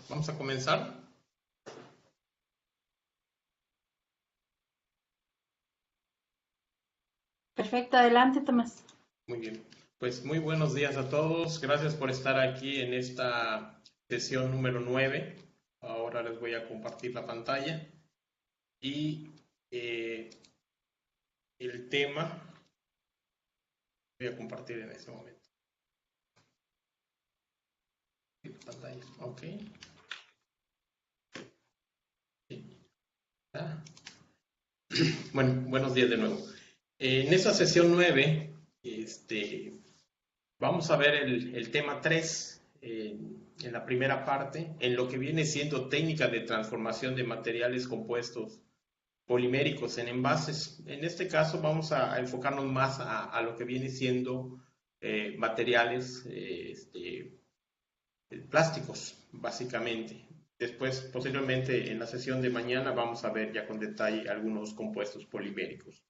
Vamos a comenzar. Perfecto, adelante, Tomás. Muy bien. Pues muy buenos días a todos. Gracias por estar aquí en esta sesión número 9. Ahora les voy a compartir la pantalla y el tema voy a compartir en este momento. Pantalla. Ok. Ah. Bueno, buenos días de nuevo. En esta sesión 9, vamos a ver el tema 3 en la primera parte, en lo que viene siendo técnicas de transformación de materiales compuestos poliméricos en envases. En este caso vamos a enfocarnos más a lo que viene siendo materiales plásticos, básicamente. Después, posiblemente en la sesión de mañana, vamos a ver ya con detalle algunos compuestos poliméricos.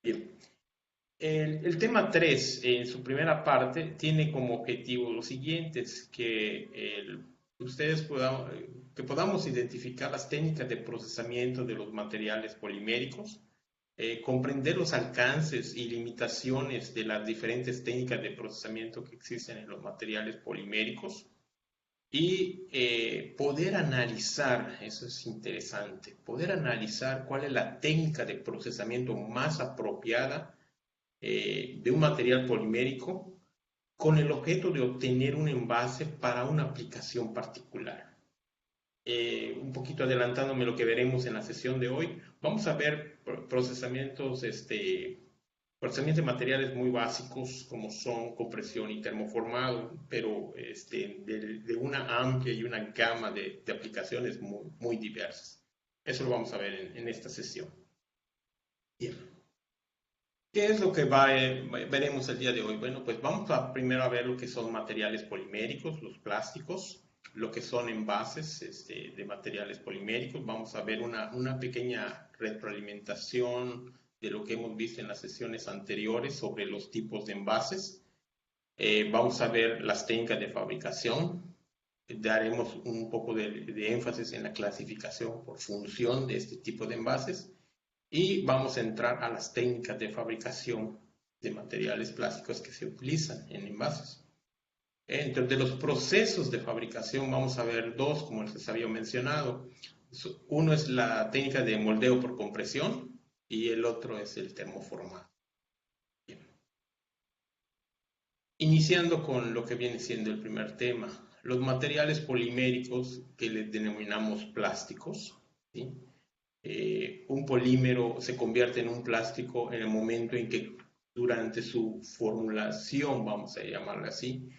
Bien. El tema 3, en su primera parte, tiene como objetivo los siguientes, que podamos identificar las técnicas de procesamiento de los materiales poliméricos, comprender los alcances y limitaciones de las diferentes técnicas de procesamiento que existen en los materiales poliméricos y poder analizar, eso es interesante, poder analizar cuál es la técnica de procesamiento más apropiada de un material polimérico con el objeto de obtener un envase para una aplicación particular. Un poquito adelantándome lo que veremos en la sesión de hoy, vamos a ver procesamientos de materiales muy básicos como son compresión y termoformado, pero de una amplia y una gama de aplicaciones muy diversas. Eso lo vamos a ver en esta sesión. Bien. ¿Qué es lo que veremos el día de hoy? Bueno, pues vamos primero a ver lo que son materiales poliméricos, los plásticos, lo que son envases de materiales poliméricos. Vamos a ver una pequeña retroalimentación de lo que hemos visto en las sesiones anteriores sobre los tipos de envases. Vamos a ver las técnicas de fabricación. Daremos un poco de énfasis en la clasificación por función de este tipo de envases. Y vamos a entrar a las técnicas de fabricación de materiales plásticos que se utilizan en envases. Entre los procesos de fabricación vamos a ver dos, como les había mencionado. Uno es la técnica de moldeo por compresión y el otro es el termoformado. Bien. Iniciando con lo que viene siendo el primer tema, los materiales poliméricos que les denominamos plásticos, ¿sí? Un polímero se convierte en un plástico en el momento en que durante su formulación, vamos a llamarlo así,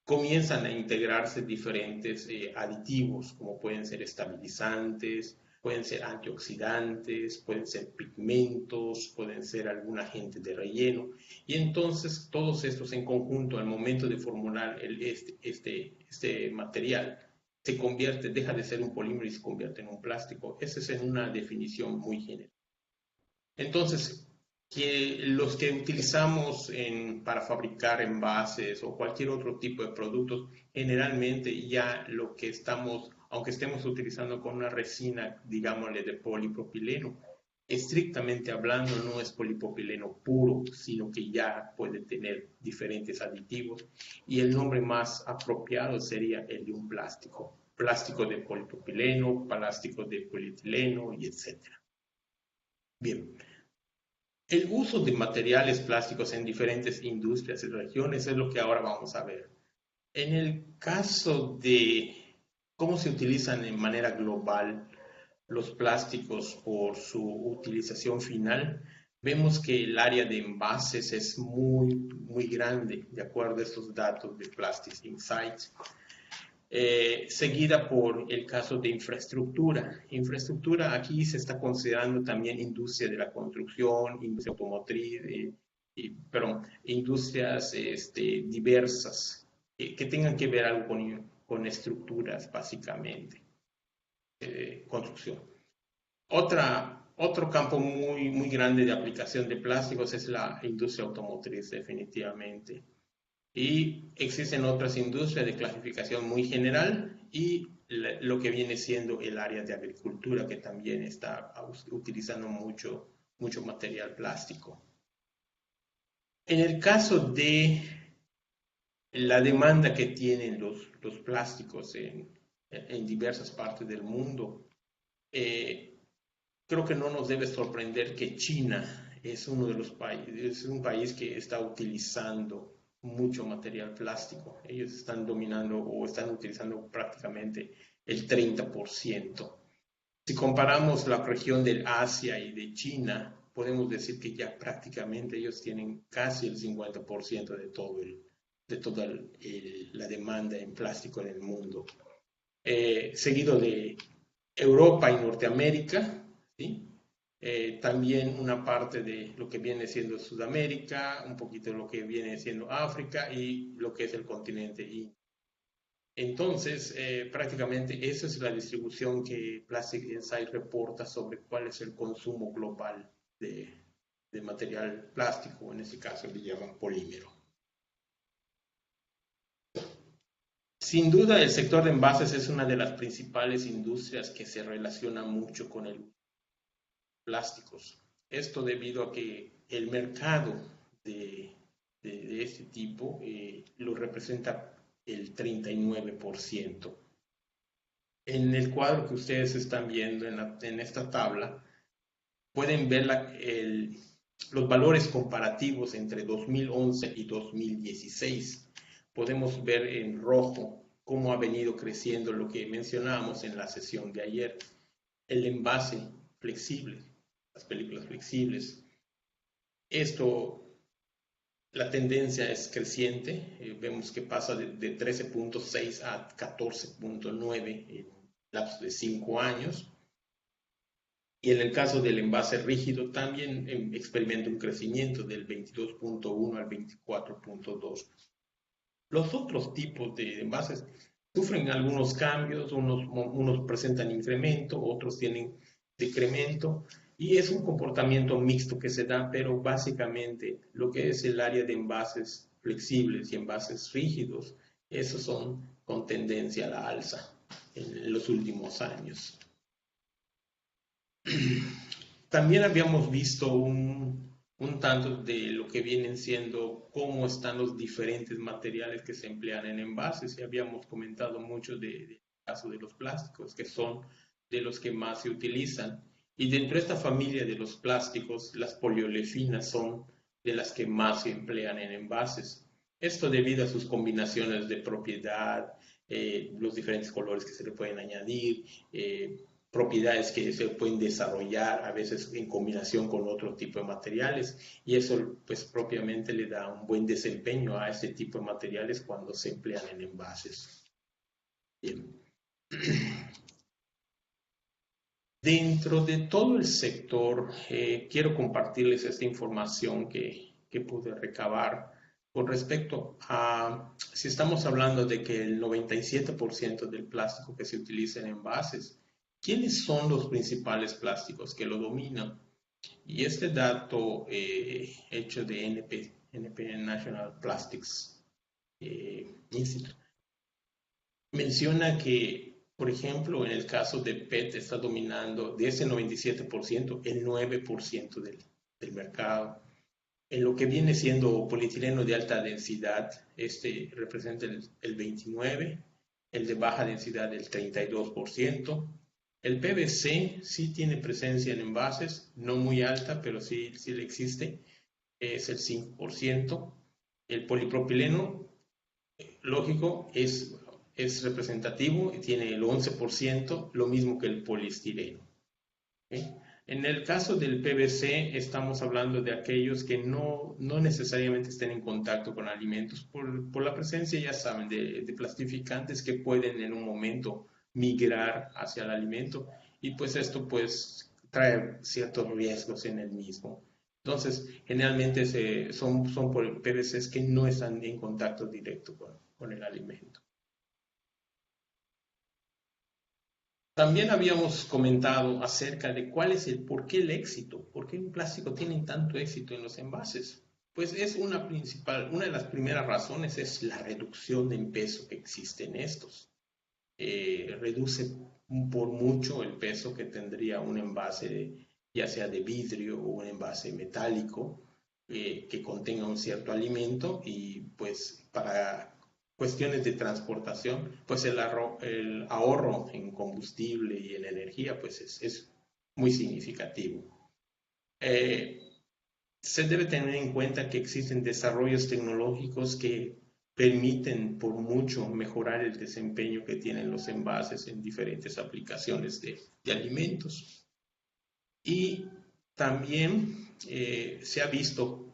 comienzan a integrarse diferentes aditivos, como pueden ser estabilizantes, pueden ser antioxidantes, pueden ser pigmentos, pueden ser algún agente de relleno. Y entonces todos estos en conjunto al momento de formular este material deja de ser un polímero y se convierte en un plástico. Esa es en una definición muy general. Entonces, los que utilizamos para fabricar envases o cualquier otro tipo de productos, generalmente ya lo que aunque estemos utilizando con una resina, digámosle de polipropileno, estrictamente hablando no es polipropileno puro, sino que ya puede tener diferentes aditivos y el nombre más apropiado sería el de un plástico. Plástico de polipropileno, plástico de polietileno y etc. Bien. El uso de materiales plásticos en diferentes industrias y regiones es lo que ahora vamos a ver. En el caso de cómo se utilizan en manera global los plásticos por su utilización final, vemos que el área de envases es muy grande, de acuerdo a estos datos de Plastics Insights. Seguida por el caso de infraestructura. Infraestructura aquí se está considerando también industria de la construcción, industria automotriz, industrias diversas que tengan que ver algo con estructuras básicamente, construcción. Otro campo muy grande de aplicación de plásticos es la industria automotriz, definitivamente. Y existen otras industrias de clasificación muy general y lo que viene siendo el área de agricultura, que también está utilizando mucho material plástico. En el caso de la demanda que tienen los plásticos en diversas partes del mundo, creo que no nos debe sorprender que China es uno de los países, es un país que está utilizando mucho material plástico. Ellos están dominando o están utilizando prácticamente el 30%. Si comparamos la región del Asia y de China, podemos decir que ya prácticamente ellos tienen casi el 50% de toda la demanda en plástico en el mundo. Seguido de Europa y Norteamérica, ¿sí? También una parte de lo que viene siendo Sudamérica, un poquito de lo que viene siendo África y lo que es el continente Indio. Entonces, prácticamente esa es la distribución que Plastic Insight reporta sobre cuál es el consumo global de material plástico, en este caso le llaman polímero. Sin duda, el sector de envases es una de las principales industrias que se relaciona mucho con el plásticos. Esto debido a que el mercado de este tipo lo representa el 39%. En el cuadro que ustedes están viendo en esta tabla, pueden ver los valores comparativos entre 2011 y 2016. Podemos ver en rojo cómo ha venido creciendo lo que mencionábamos en la sesión de ayer. El envase flexible, las películas flexibles. La tendencia es creciente. Vemos que pasa de 13.6 a 14.9 en lapso de 5 años. Y en el caso del envase rígido también experimenta un crecimiento del 22.1 al 24.2. Los otros tipos de envases sufren algunos cambios, unos presentan incremento, otros tienen decremento, y es un comportamiento mixto que se da, pero básicamente lo que es el área de envases flexibles y envases rígidos, esos son con tendencia a la alza en los últimos años. También habíamos visto un tanto de lo que vienen siendo cómo están los diferentes materiales que se emplean en envases, y habíamos comentado mucho del caso de los plásticos, que son de los que más se utilizan. Y dentro de esta familia de los plásticos, las poliolefinas son de las que más se emplean en envases. Esto debido a sus combinaciones de propiedad, los diferentes colores que se le pueden añadir, propiedades que se pueden desarrollar a veces en combinación con otro tipo de materiales, y eso pues propiamente le da un buen desempeño a este tipo de materiales cuando se emplean en envases. Bien. Dentro de todo el sector, quiero compartirles esta información que pude recabar con respecto a, si estamos hablando de que el 97% del plástico que se utiliza en envases, ¿quiénes son los principales plásticos que lo dominan? Y este dato hecho de NP National Plastics Institute menciona que, por ejemplo, en el caso de PET está dominando de ese 97%, el 9% del mercado. En lo que viene siendo polietileno de alta densidad, este representa el 29%, el de baja densidad el 32%. El PVC sí tiene presencia en envases, no muy alta, pero sí le existe, es el 5%. El polipropileno, lógico, es representativo y tiene el 11%, lo mismo que el poliestireno. ¿Okay? En el caso del PVC estamos hablando de aquellos que no necesariamente estén en contacto con alimentos por la presencia, ya saben, de plastificantes que pueden en un momento migrar hacia el alimento, y pues esto pues trae ciertos riesgos en el mismo. Entonces, generalmente son por PVCs que no están en contacto directo con el alimento. También habíamos comentado acerca de cuál es por qué el éxito, por qué un plástico tiene tanto éxito en los envases. Pues es una de las primeras razones es la reducción en peso que existe en estos. Reduce por mucho el peso que tendría un envase, ya sea de vidrio o un envase metálico, que contenga un cierto alimento y pues para cuestiones de transportación, pues el ahorro en combustible y en energía pues es muy significativo. Eh, Se debe tener en cuenta que existen desarrollos tecnológicos que permiten por mucho mejorar el desempeño que tienen los envases en diferentes aplicaciones de alimentos. Y también se ha visto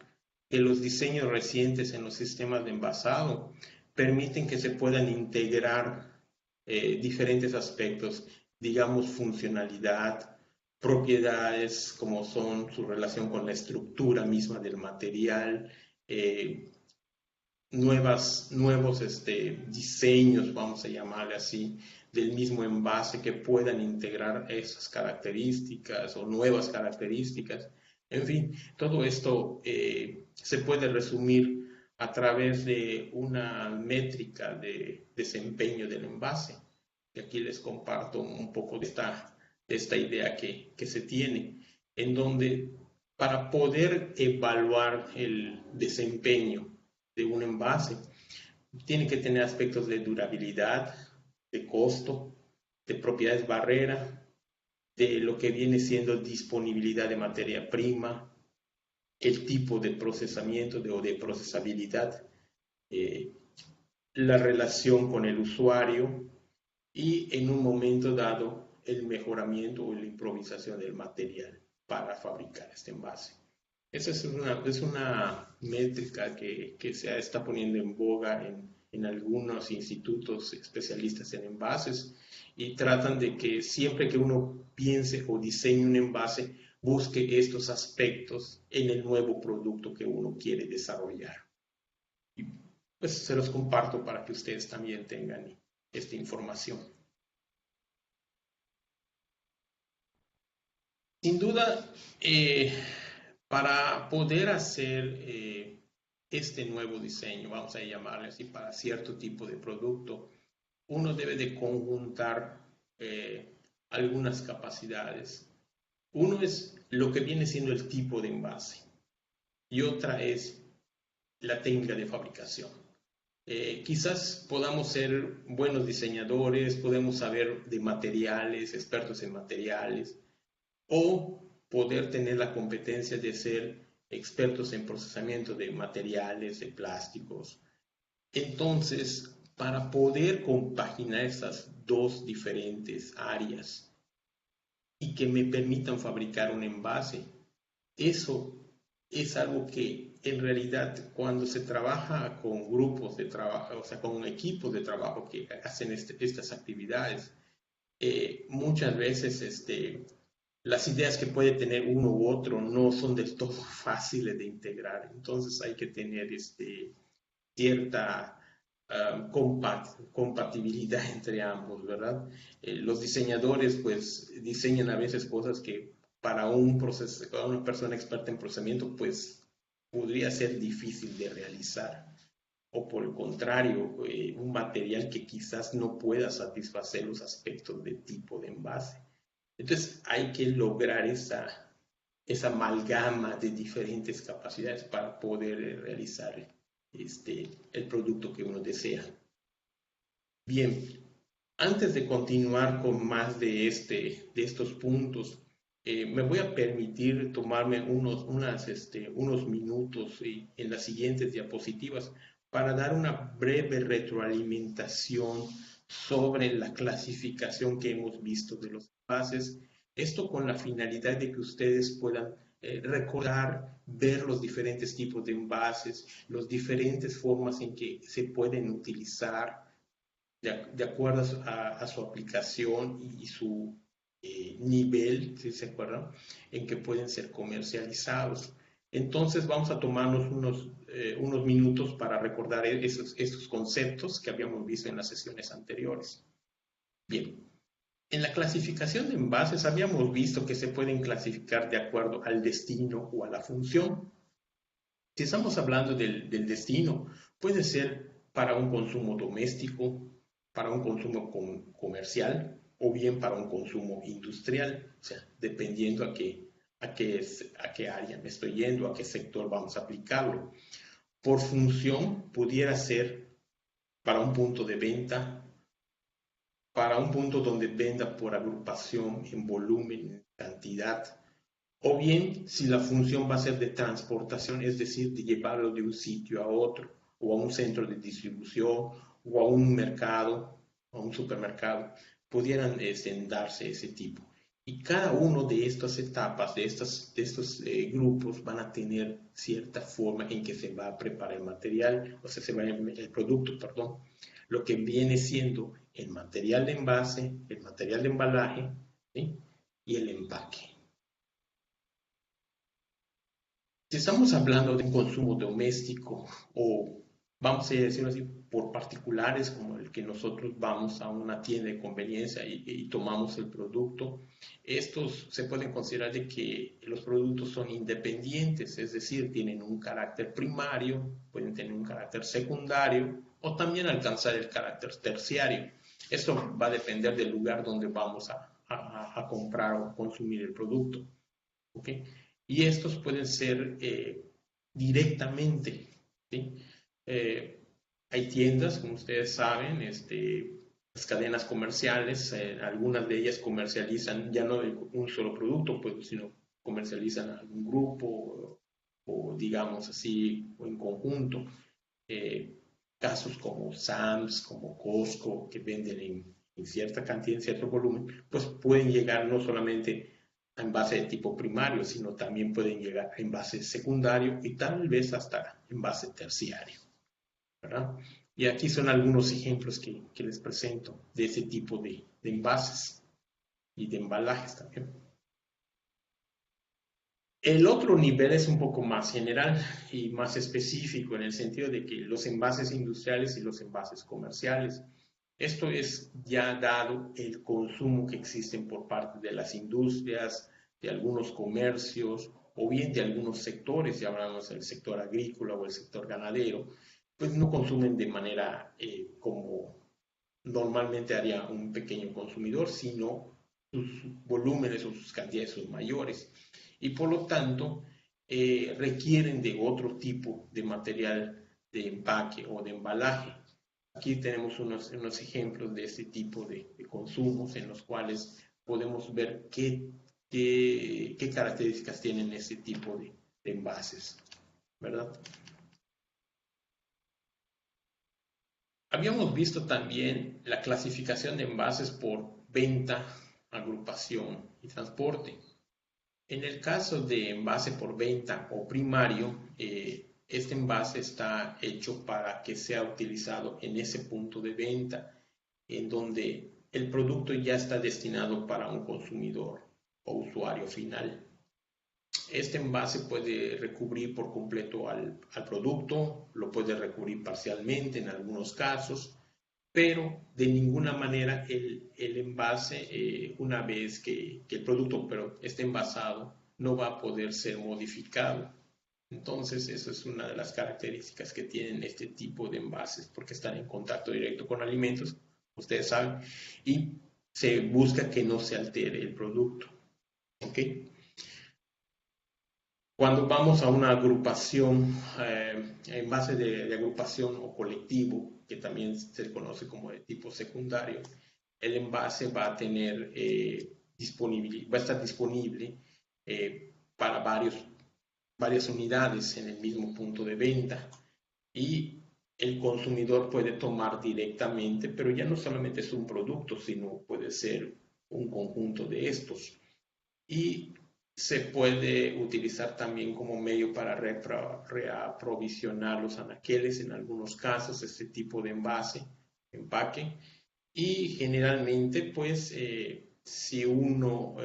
que los diseños recientes en los sistemas de envasado permiten que se puedan integrar diferentes aspectos, digamos funcionalidad, propiedades como son su relación con la estructura misma del material, eh, nuevos diseños, vamos a llamarle así, del mismo envase que puedan integrar esas características o nuevas características. En fin, todo esto se puede resumir a través de una métrica de desempeño del envase. Y aquí les comparto un poco de esta idea que se tiene, en donde para poder evaluar el desempeño de un envase, tiene que tener aspectos de durabilidad, de costo, de propiedades barrera, de lo que viene siendo disponibilidad de materia prima, el tipo de procesamiento o de procesabilidad, eh, la relación con el usuario y en un momento dado el mejoramiento o la improvisación del material para fabricar este envase. Esa es una métrica que se está poniendo en boga en algunos institutos especialistas en envases y tratan de que siempre que uno piense o diseñe un envase, busque estos aspectos en el nuevo producto que uno quiere desarrollar. Y pues se los comparto para que ustedes también tengan esta información. Sin duda, para poder hacer este nuevo diseño, vamos a llamarle así, para cierto tipo de producto, uno debe de conjuntar algunas capacidades. Uno es lo que viene siendo el tipo de envase y otra es la técnica de fabricación. Quizás podamos ser buenos diseñadores, podemos saber de materiales, expertos en materiales, o poder tener la competencia de ser expertos en procesamiento de materiales, de plásticos. Entonces, para poder compaginar esas dos diferentes áreas y que me permitan fabricar un envase, eso es algo que en realidad cuando se trabaja con grupos de trabajo, o sea, con equipos de trabajo que hacen estas actividades, muchas veces las ideas que puede tener uno u otro no son del todo fáciles de integrar. Entonces hay que tener cierta compatibilidad entre ambos, ¿verdad? Los diseñadores pues diseñan a veces cosas que para para una persona experta en procesamiento pues podría ser difícil de realizar. O por el contrario, un material que quizás no pueda satisfacer los aspectos de tipo de envase. Entonces hay que lograr esa amalgama de diferentes capacidades para poder realizar el producto que uno desea. Bien, antes de continuar con más de estos puntos, me voy a permitir tomarme unos minutos en las siguientes diapositivas para dar una breve retroalimentación sobre la clasificación que hemos visto de los envases. Esto con la finalidad de que ustedes puedan recordar, ver los diferentes tipos de envases, las diferentes formas en que se pueden utilizar de acuerdo a su aplicación y su nivel, si se acuerdan, en que pueden ser comercializados. Entonces vamos a tomarnos unos minutos para recordar estos conceptos que habíamos visto en las sesiones anteriores. Bien, en la clasificación de envases habíamos visto que se pueden clasificar de acuerdo al destino o a la función. Si estamos hablando del destino, puede ser para un consumo doméstico, para un consumo comercial o bien para un consumo industrial, o sea, dependiendo a qué área me estoy yendo, a qué sector vamos a aplicarlo. Por función, pudiera ser para un punto de venta, para un punto donde venda por agrupación en volumen, en cantidad, o bien si la función va a ser de transportación, es decir, de llevarlo de un sitio a otro, o a un centro de distribución, o a un mercado, o a un supermercado, pudieran darse ese tipo. Y cada uno de estas etapas, de estos grupos, van a tener cierta forma en que se va a preparar el material, o sea, el producto, perdón, lo que viene siendo el material de envase, el material de embalaje, ¿sí? Y el empaque. Si estamos hablando de un consumo doméstico o vamos a decirlo así, por particulares como el que nosotros vamos a una tienda de conveniencia y tomamos el producto, estos se pueden considerar de que los productos son independientes, es decir, tienen un carácter primario, pueden tener un carácter secundario o también alcanzar el carácter terciario. Esto va a depender del lugar donde vamos a comprar o consumir el producto. ¿Okay? Y estos pueden ser directamente, ¿sí? Hay tiendas, como ustedes saben, las cadenas comerciales, algunas de ellas comercializan ya no un solo producto, pues, sino comercializan algún grupo o digamos así, o en conjunto. Casos como Sam's, como Costco, que venden en cierta cantidad, en cierto volumen, pues pueden llegar no solamente a envase de tipo primario, sino también pueden llegar a envase secundario y tal vez hasta envase terciario, ¿verdad? Y aquí son algunos ejemplos que les presento de ese tipo de envases y de embalajes también. El otro nivel es un poco más general y más específico en el sentido de que los envases industriales y los envases comerciales. Esto es ya dado el consumo que existen por parte de las industrias, de algunos comercios o bien de algunos sectores, ya hablamos del sector agrícola o el sector ganadero, pues no consumen de manera como normalmente haría un pequeño consumidor, sino sus volúmenes o sus cantidades son mayores y por lo tanto requieren de otro tipo de material de empaque o de embalaje. Aquí tenemos unos ejemplos de este tipo de consumos en los cuales podemos ver qué características tienen este tipo de envases, ¿verdad? Habíamos visto también la clasificación de envases por venta, agrupación y transporte. En el caso de envase por venta o primario, este envase está hecho para que sea utilizado en ese punto de venta, en donde el producto ya está destinado para un consumidor o usuario final. Este envase puede recubrir por completo al producto, lo puede recubrir parcialmente en algunos casos, pero de ninguna manera el envase, una vez que el producto esté envasado, no va a poder ser modificado. Entonces, eso es una de las características que tienen este tipo de envases, porque están en contacto directo con alimentos, ustedes saben, y se busca que no se altere el producto. ¿Ok? Cuando vamos a una agrupación, en base de agrupación o colectivo, que también se conoce como de tipo secundario, el envase va a tener va a estar disponible para varias unidades en el mismo punto de venta y el consumidor puede tomar directamente, pero ya no solamente es un producto, sino puede ser un conjunto de estos. Y se puede utilizar también como medio para reaprovisionar los anaqueles en algunos casos, este tipo de empaque. Y generalmente, pues, si uno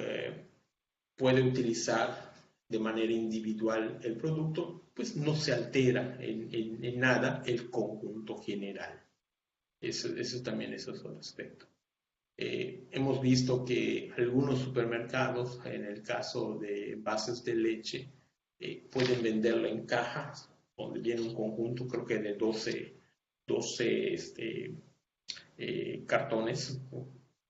puede utilizar de manera individual el producto, pues no se altera en nada el conjunto general. Eso también es otro aspecto. Hemos visto que algunos supermercados, en el caso de envases de leche, pueden venderla en cajas donde viene un conjunto, creo que de 12 cartones,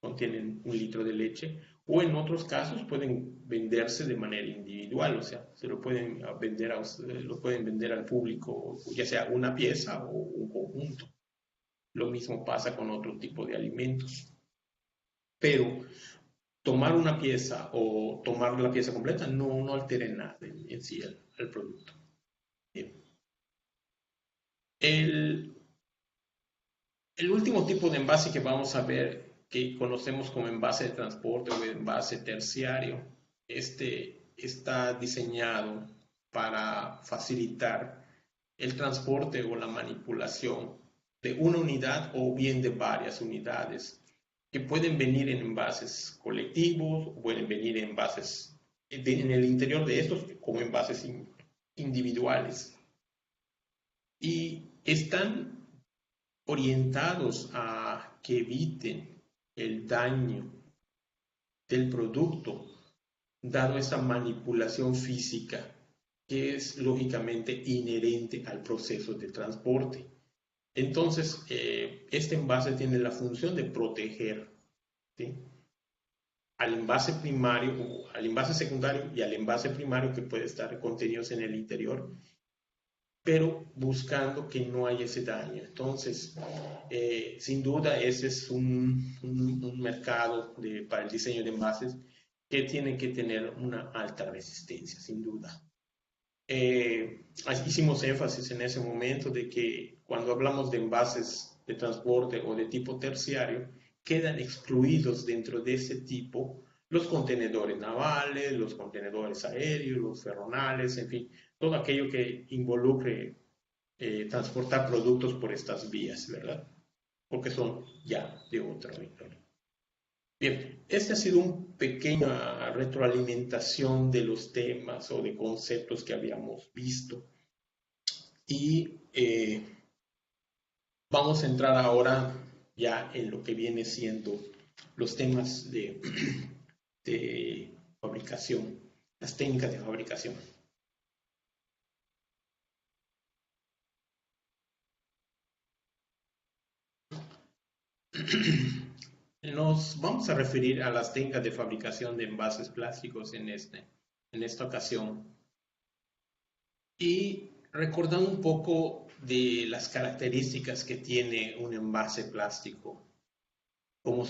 contienen 1 litro de leche, o en otros casos pueden venderse de manera individual, o sea, se lo pueden vender al público, ya sea una pieza o un conjunto. Lo mismo pasa con otro tipo de alimentos. Pero tomar una pieza o tomar la pieza completa no altera en nada en sí el producto. Bien. El último tipo de envase que vamos a ver, que conocemos como envase de transporte o envase terciario, está diseñado para facilitar el transporte o la manipulación de una unidad o bien de varias unidades, que pueden venir en envases colectivos, o pueden venir en envases en el interior de estos como envases individuales. Y están orientados a que eviten el daño del producto, dado esa manipulación física que es lógicamente inherente al proceso de transporte. Entonces, este envase tiene la función de proteger, ¿sí?, al envase primario, o al envase secundario y al envase primario que puede estar contenidos en el interior, pero buscando que no haya ese daño. Entonces, sin duda, ese es un mercado para el diseño de envases que tiene que tener una alta resistencia, sin duda. Hicimos énfasis en ese momento de que cuando hablamos de envases de transporte o de tipo terciario, quedan excluidos dentro de ese tipo los contenedores navales, los contenedores aéreos, los ferronales, en fin, todo aquello que involucre transportar productos por estas vías, ¿verdad? Porque son ya de otra índole. Bien, este ha sido una pequeña retroalimentación de los temas o de conceptos que habíamos visto. Y vamos a entrar ahora ya en lo que viene siendo los temas de fabricación, las técnicas de fabricación. Nos vamos a referir a las técnicas de fabricación de envases plásticos en esta ocasión. Y recordando un poco de las características que tiene un envase plástico, como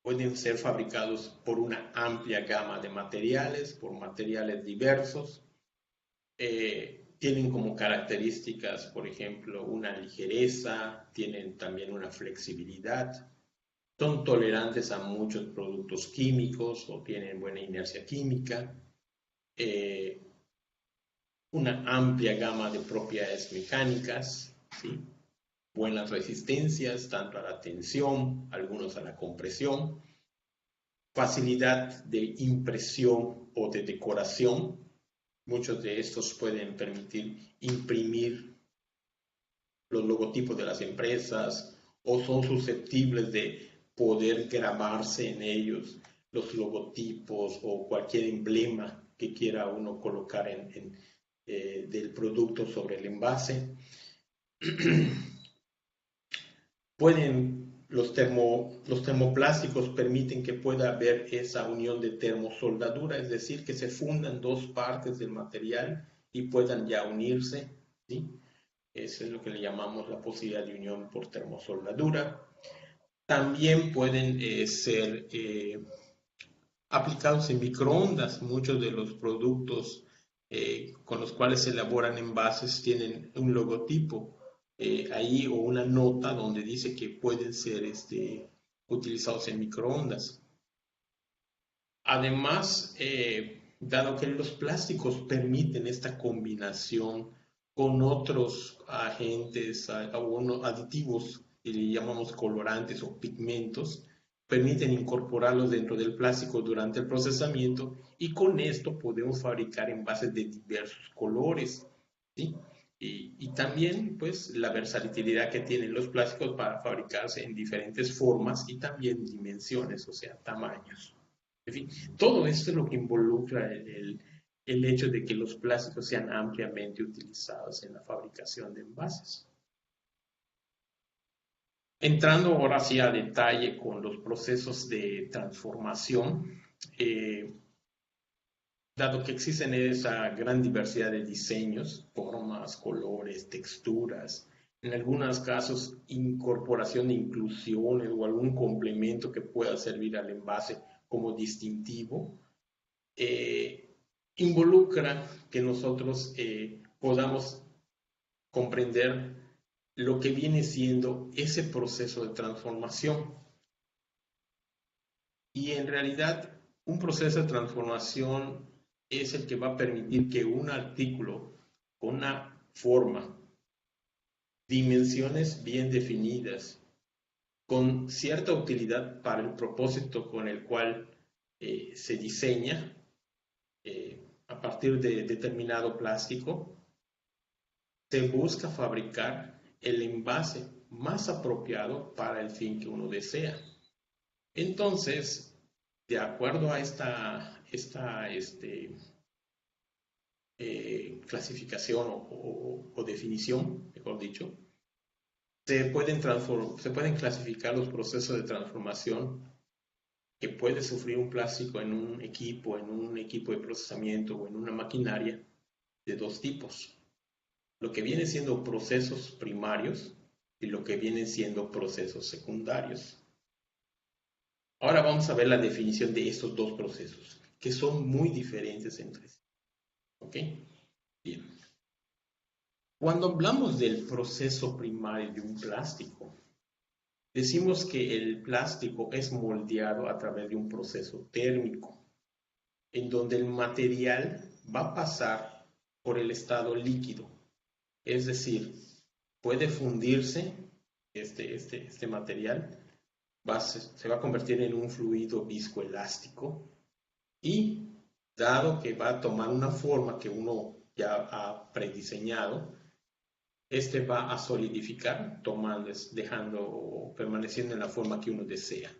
pueden ser fabricados por una amplia gama de materiales, por materiales diversos. Tienen como características, por ejemplo, una ligereza, tienen también una flexibilidad, son tolerantes a muchos productos químicos o tienen buena inercia química, una amplia gama de propiedades mecánicas, ¿sí?, buenas resistencias tanto a la tensión, algunos a la compresión, facilidad de impresión o de decoración. Muchos de estos pueden permitir imprimir los logotipos de las empresas o son susceptibles de poder grabarse en ellos los logotipos o cualquier emblema que quiera uno colocar del producto sobre el envase. Los termoplásticos permiten que pueda haber esa unión de termosoldadura, es decir, que se fundan dos partes del material y puedan ya unirse, ¿sí? Eso es lo que le llamamos la posibilidad de unión por termosoldadura. También pueden ser aplicados en microondas. Muchos de los productos con los cuales se elaboran envases tienen un logotipo ahí o una nota donde dice que pueden ser utilizados en microondas. Además, dado que los plásticos permiten esta combinación con otros agentes o aditivos que le llamamos colorantes o pigmentos, permiten incorporarlos dentro del plástico durante el procesamiento y con esto podemos fabricar envases de diversos colores, ¿sí? Y también pues la versatilidad que tienen los plásticos para fabricarse en diferentes formas y también dimensiones, o sea, tamaños. En fin, todo esto es lo que involucra el hecho de que los plásticos sean ampliamente utilizados en la fabricación de envases. Entrando ahora sí a detalle con los procesos de transformación, dado que existen esa gran diversidad de diseños, formas, colores, texturas, en algunos casos incorporación de inclusiones o algún complemento que pueda servir al envase como distintivo, involucra que nosotros podamos comprender lo que viene siendo ese proceso de transformación. Y en realidad, un proceso de transformación es el que va a permitir que un artículo con una forma, dimensiones bien definidas, con cierta utilidad para el propósito con el cual se diseña a partir de determinado plástico, se busca fabricar el envase más apropiado para el fin que uno desea. Entonces, de acuerdo a esta clasificación o definición, mejor dicho, se pueden clasificar los procesos de transformación que puede sufrir un plástico en un equipo de procesamiento o en una maquinaria de dos tipos. Lo que viene siendo procesos primarios y lo que vienen siendo procesos secundarios. Ahora vamos a ver la definición de estos dos procesos, que son muy diferentes entre sí. ¿Ok? Bien. Cuando hablamos del proceso primario de un plástico, decimos que el plástico es moldeado a través de un proceso térmico, en donde el material va a pasar por el estado líquido. Es decir, puede fundirse este material, se va a convertir en un fluido viscoelástico y dado que va a tomar una forma que uno ya ha prediseñado, este va a solidificar, permaneciendo en la forma que uno desea.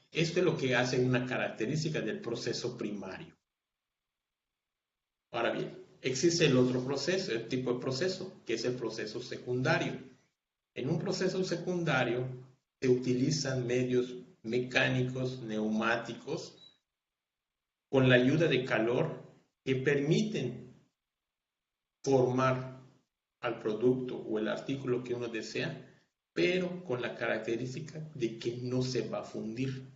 Esto es lo que hace una característica del proceso primario. Ahora bien, existe el otro proceso, el tipo de proceso, que es el proceso secundario. En un proceso secundario se utilizan medios mecánicos, neumáticos, con la ayuda de calor que permiten formar al producto o el artículo que uno desea, pero con la característica de que no se va a fundir.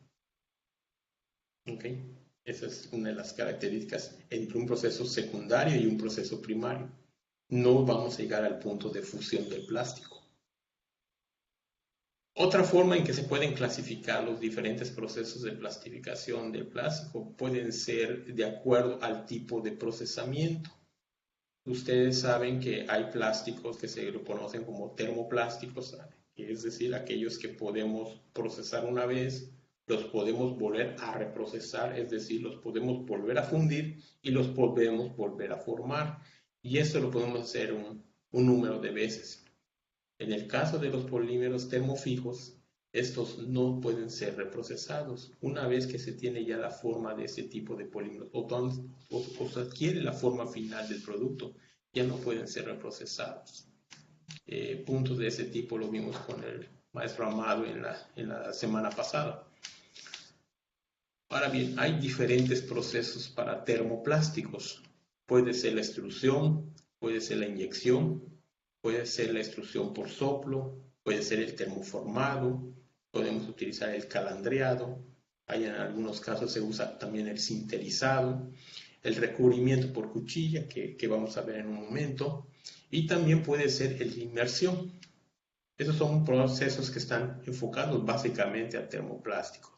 ¿Ok? Esa es una de las características entre un proceso secundario y un proceso primario. No vamos a llegar al punto de fusión del plástico. Otra forma en que se pueden clasificar los diferentes procesos de plastificación del plástico pueden ser de acuerdo al tipo de procesamiento. Ustedes saben que hay plásticos que se lo conocen como termoplásticos, es decir, aquellos que podemos procesar una vez, los podemos volver a reprocesar, es decir, los podemos volver a fundir y los podemos volver a formar. Y esto lo podemos hacer un número de veces. En el caso de los polímeros termofijos, estos no pueden ser reprocesados. Una vez que se tiene ya la forma de este tipo de polímeros o se adquiere la forma final del producto, ya no pueden ser reprocesados. Puntos de ese tipo lo vimos con el maestro Amado en la semana pasada. Ahora bien, hay diferentes procesos para termoplásticos. Puede ser la extrusión, puede ser la inyección, puede ser la extrusión por soplo, puede ser el termoformado, podemos utilizar el calandreado, hay en algunos casos se usa también el sinterizado, el recubrimiento por cuchilla, que vamos a ver en un momento, y también puede ser el de inmersión. Esos son procesos que están enfocados básicamente a termoplásticos.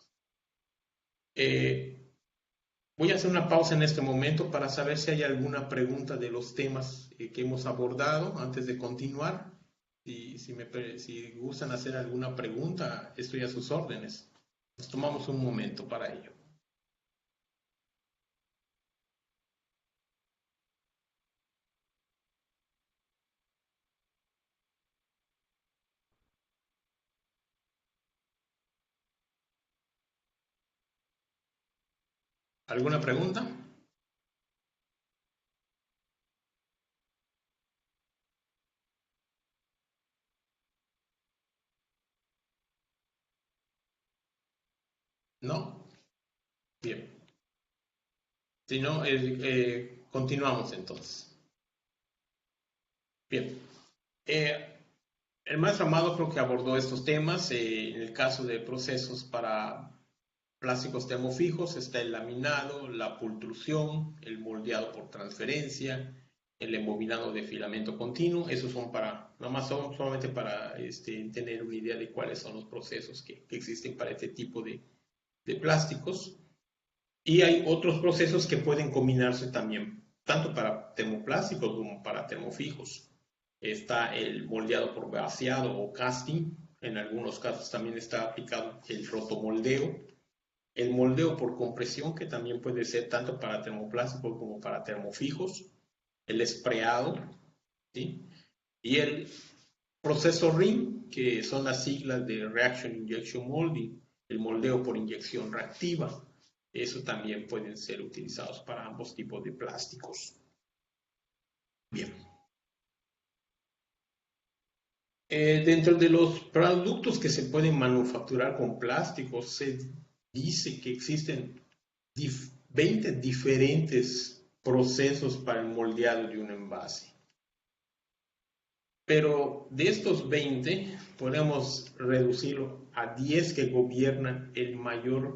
Voy a hacer una pausa en este momento para saber si hay alguna pregunta de los temas que hemos abordado antes de continuar. Si gustan hacer alguna pregunta, estoy a sus órdenes. Nos tomamos un momento para ello. ¿Alguna pregunta? ¿No? Bien. Si no, continuamos entonces. Bien. El maestro Amado creo que abordó estos temas. En el caso de procesos para plásticos termofijos está el laminado, la pultrusión, el moldeado por transferencia, el embobinado de filamento continuo. Esos son para, nada más son solamente para tener una idea de cuáles son los procesos que existen para este tipo de plásticos. Y hay otros procesos que pueden combinarse también, tanto para termoplásticos como para termofijos. Está el moldeado por vaciado o casting. En algunos casos también está aplicado el rotomoldeo. El moldeo por compresión, que también puede ser tanto para termoplásticos como para termofijos. El espreado, ¿sí? Y el proceso RIM, que son las siglas de Reaction Injection Molding, el moldeo por inyección reactiva. Eso también pueden ser utilizados para ambos tipos de plásticos. Bien. Dentro de los productos que se pueden manufacturar con plásticos, se dice que existen 20 diferentes procesos para el moldeado de un envase. Pero de estos 20, podemos reducirlo a 10 que gobiernan el mayor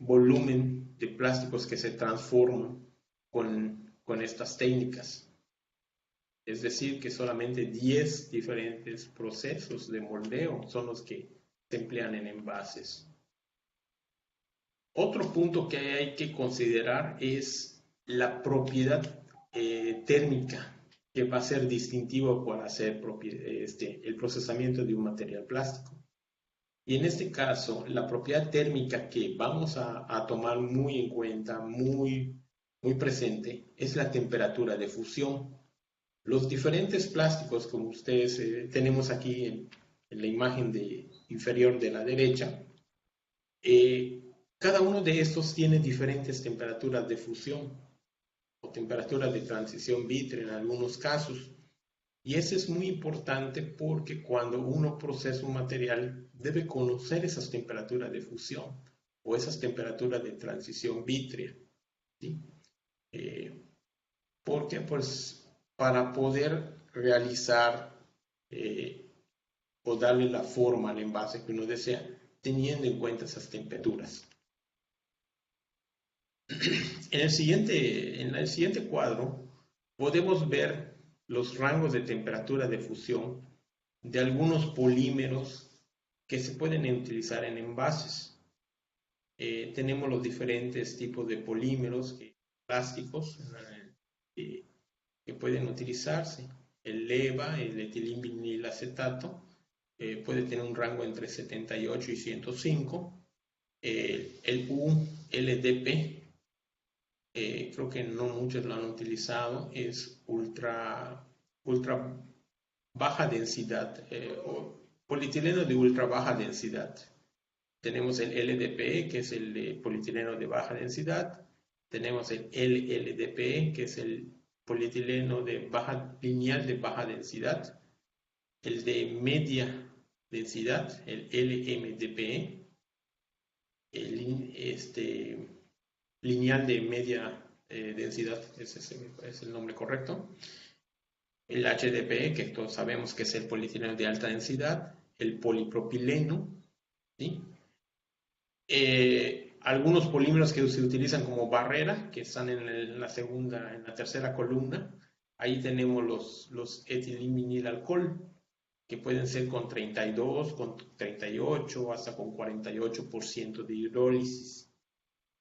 volumen de plásticos que se transforman con estas técnicas. Es decir, que solamente 10 diferentes procesos de moldeo son los que se emplean en envases. Otro punto que hay que considerar es la propiedad térmica que va a ser distintivo para hacer el procesamiento de un material plástico. Y en este caso, la propiedad térmica que vamos a tomar muy en cuenta, muy presente, es la temperatura de fusión. Los diferentes plásticos, como ustedes tenemos aquí en la imagen inferior de la derecha, cada uno de estos tiene diferentes temperaturas de fusión o temperaturas de transición vítrea en algunos casos. Y eso es muy importante porque cuando uno procesa un material debe conocer esas temperaturas de fusión o esas temperaturas de transición vítrea, ¿sí? Porque pues para poder realizar o darle la forma al envase que uno desea, teniendo en cuenta esas temperaturas. En el siguiente cuadro podemos ver los rangos de temperatura de fusión de algunos polímeros que se pueden utilizar en envases. Tenemos los diferentes tipos de polímeros plásticos que pueden utilizarse. El EVA, el etilvinilacetato, puede tener un rango entre 78 y 105. El ULDP, creo que no muchos lo han utilizado, es ultra baja densidad, o polietileno de ultra baja densidad. Tenemos el LDPE, que es el de polietileno de baja densidad. Tenemos el LLDPE, que es el polietileno lineal de baja densidad. El de media densidad, el LMDPE. El lineal de media densidad, ese es el nombre correcto. El HDPE, que todos sabemos que es el polietileno de alta densidad. El polipropileno, ¿sí? Algunos polímeros que se utilizan como barrera, que están en la tercera columna. Ahí tenemos los etilvinilalcohol, que pueden ser con 32, con 38, hasta con 48% de hidrólisis.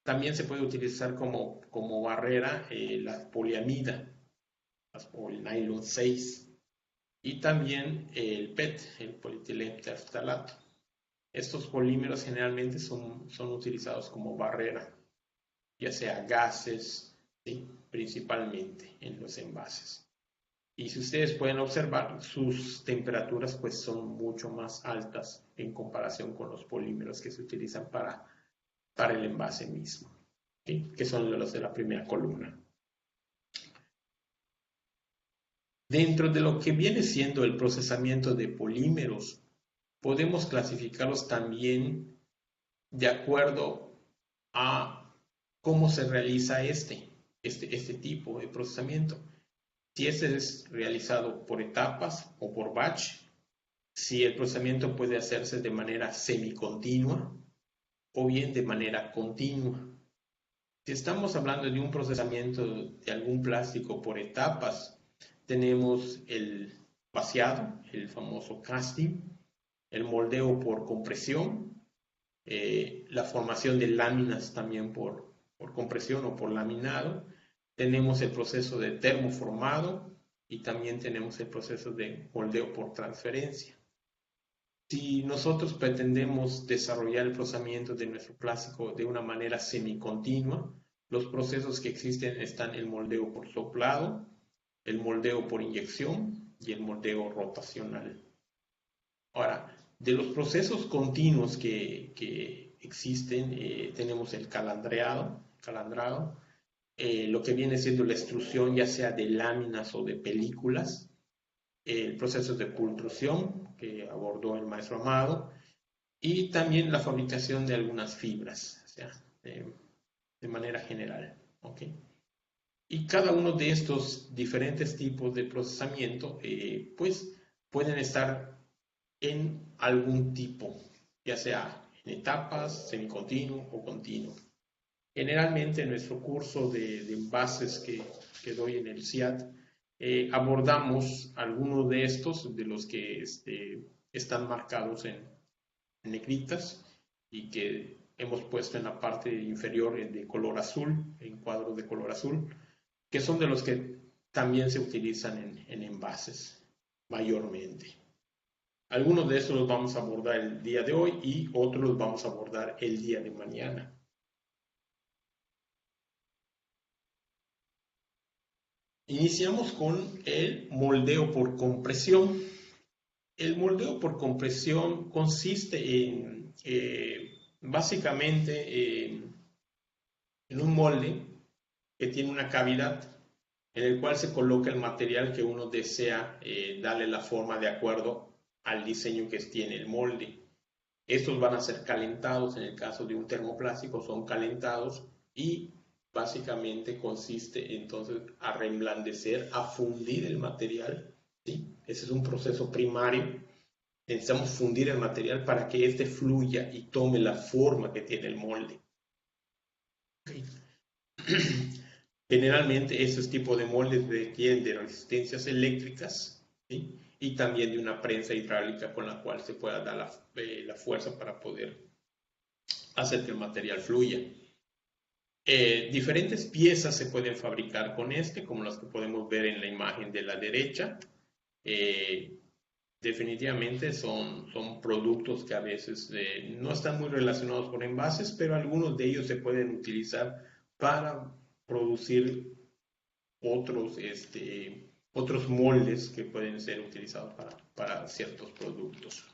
También se puede utilizar como barrera la poliamida, o el nylon 6, y también el PET, el polietileno terftalato. Estos polímeros generalmente son utilizados como barrera, ya sea gases, ¿sí? Principalmente en los envases. Y si ustedes pueden observar, sus temperaturas pues son mucho más altas en comparación con los polímeros que se utilizan para el envase mismo, ¿sí? Que son los de la primera columna. Dentro de lo que viene siendo el procesamiento de polímeros, podemos clasificarlos también de acuerdo a cómo se realiza este tipo de procesamiento. Si este es realizado por etapas o por batch, si el procesamiento puede hacerse de manera semicontinua o bien de manera continua. Si estamos hablando de un procesamiento de algún plástico por etapas, tenemos el vaciado, el famoso casting, el moldeo por compresión, la formación de láminas también por compresión o por laminado. Tenemos el proceso de termoformado y también tenemos el proceso de moldeo por transferencia. Si nosotros pretendemos desarrollar el procesamiento de nuestro plástico de una manera semicontinua, los procesos que existen están el moldeo por soplado, el moldeo por inyección y el moldeo rotacional. Ahora, de los procesos continuos que existen, tenemos el calandrado, lo que viene siendo la extrusión ya sea de láminas o de películas, el proceso de pultrusión que abordó el maestro Amado, y también la fabricación de algunas fibras, o sea, de manera general. ¿Okay? Y cada uno de estos diferentes tipos de procesamiento, pues, pueden estar en algún tipo, ya sea en etapas, semicontinuo o continuo. Generalmente en nuestro curso de envases que doy en el CIAT, abordamos algunos de estos, de los que están marcados en negritas y que hemos puesto en la parte inferior de color azul, en cuadros de color azul, que son de los que también se utilizan en envases mayormente. Algunos de estos los vamos a abordar el día de hoy y otros los vamos a abordar el día de mañana. Iniciamos con el moldeo por compresión. El moldeo por compresión consiste en, básicamente, en un molde que tiene una cavidad en el cual se coloca el material que uno desea darle la forma de acuerdo al diseño que tiene el molde. Estos van a ser calentados, en el caso de un termoplástico son calentados y básicamente consiste entonces a reblandecer, a fundir el material, ¿sí? Ese es un proceso primario. Necesitamos fundir el material para que éste fluya y tome la forma que tiene el molde. Okay. Generalmente estos tipos de moldes requieren de resistencias eléctricas, ¿sí? Y también de una prensa hidráulica con la cual se pueda dar la fuerza para poder hacer que el material fluya. Diferentes piezas se pueden fabricar con como las que podemos ver en la imagen de la derecha. Definitivamente son productos que a veces no están muy relacionados con envases, pero algunos de ellos se pueden utilizar para producir otros moldes que pueden ser utilizados para ciertos productos.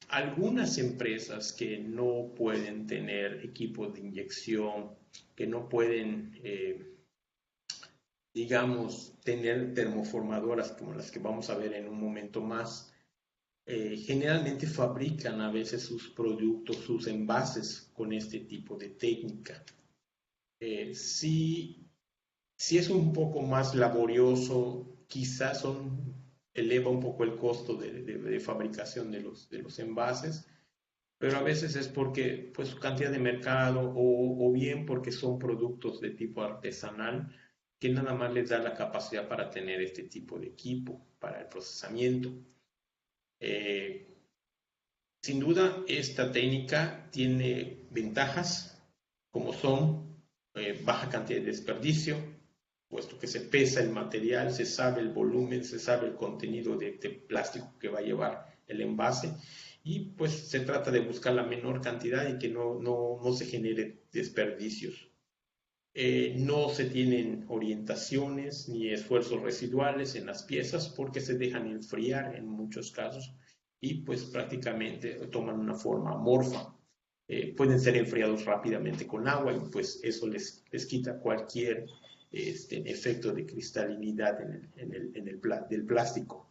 Algunas empresas que no pueden tener equipos de inyección, que no pueden, digamos, tener termoformadoras como las que vamos a ver en un momento más, generalmente fabrican a veces sus productos, sus envases con este tipo de técnica. Si es un poco más laborioso, quizás eleva un poco el costo de fabricación de los envases, pero a veces es porque pues su cantidad de mercado o bien porque son productos de tipo artesanal que nada más les da la capacidad para tener este tipo de equipo para el procesamiento. Sin duda, esta técnica tiene ventajas como son baja cantidad de desperdicio, puesto que se pesa el material, se sabe el volumen, se sabe el contenido de plástico que va a llevar el envase y pues se trata de buscar la menor cantidad y que no se genere desperdicios. No se tienen orientaciones ni esfuerzos residuales en las piezas porque se dejan enfriar en muchos casos y pues prácticamente toman una forma amorfa. Pueden ser enfriados rápidamente con agua y pues eso les quita cualquier efecto de cristalinidad del plástico.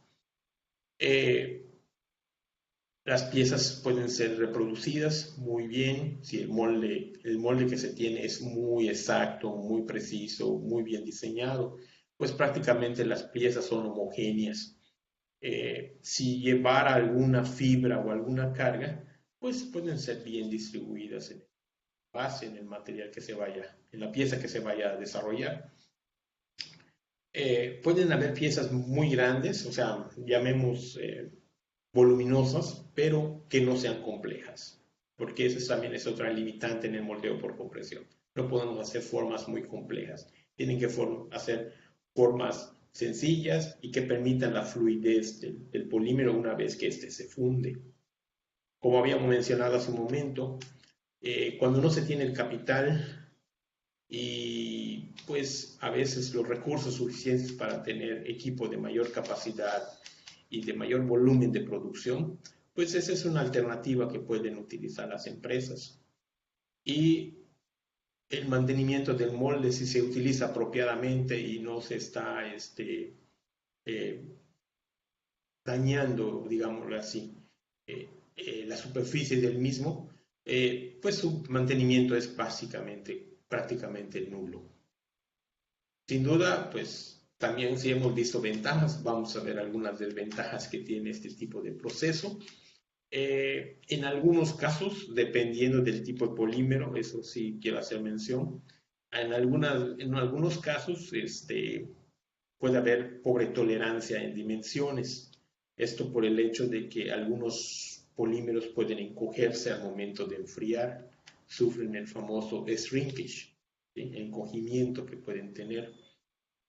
Las piezas pueden ser reproducidas muy bien si el molde que se tiene es muy exacto, muy preciso, muy bien diseñado, pues prácticamente las piezas son homogéneas. Si llevara alguna fibra o alguna carga, pues pueden ser bien distribuidas en base en el material que se vaya, en la pieza que se vaya a desarrollar. Pueden haber piezas muy grandes, o sea, llamemos voluminosas, pero que no sean complejas, porque eso también es otra limitante en el moldeo por compresión. No podemos hacer formas muy complejas, tienen que hacer formas sencillas y que permitan la fluidez del polímero una vez que éste se funde. Como habíamos mencionado hace un momento, cuando no se tiene el capital y pues a veces los recursos suficientes para tener equipo de mayor capacidad y de mayor volumen de producción, pues esa es una alternativa que pueden utilizar las empresas. Y el mantenimiento del molde, si se utiliza apropiadamente y no se está eh, dañando, digámoslo así, la superficie del mismo, pues su mantenimiento es básicamente, prácticamente nulo. Sin duda, pues también si hemos visto ventajas, vamos a ver algunas desventajas que tiene este tipo de proceso. En algunos casos, dependiendo del tipo de polímero, eso sí quiero hacer mención, en algunos casos puede haber pobre tolerancia en dimensiones. Esto por el hecho de que algunos polímeros pueden encogerse al momento de enfriar, sufren el famoso shrinkage, ¿sí? Encogimiento que pueden tener.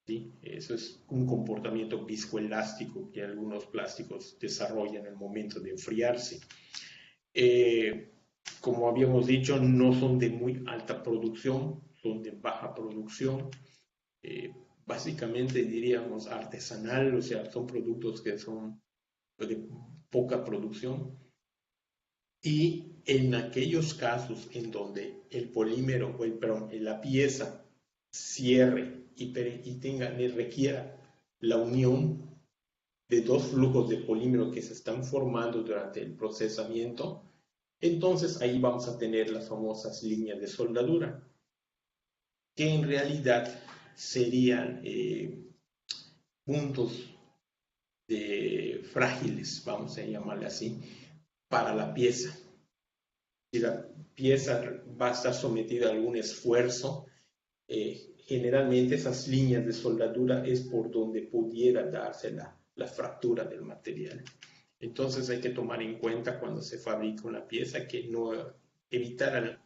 ¿Sí? Eso es un comportamiento viscoelástico que algunos plásticos desarrollan en el momento de enfriarse. Eh, Como habíamos dicho, no son de muy alta producción, son de baja producción. Básicamente diríamos artesanal, o sea, son productos que son de poca producción. Y en aquellos casos en donde el polímero o la pieza cierre y requiera la unión de dos flujos de polímero que se están formando durante el procesamiento, entonces ahí vamos a tener las famosas líneas de soldadura, que en realidad serían puntos frágiles, vamos a llamarle así, para la pieza. Si la pieza va a estar sometida a algún esfuerzo, generalmente esas líneas de soldadura es por donde pudiera darse la fractura del material. Entonces hay que tomar en cuenta cuando se fabrica una pieza que no evitar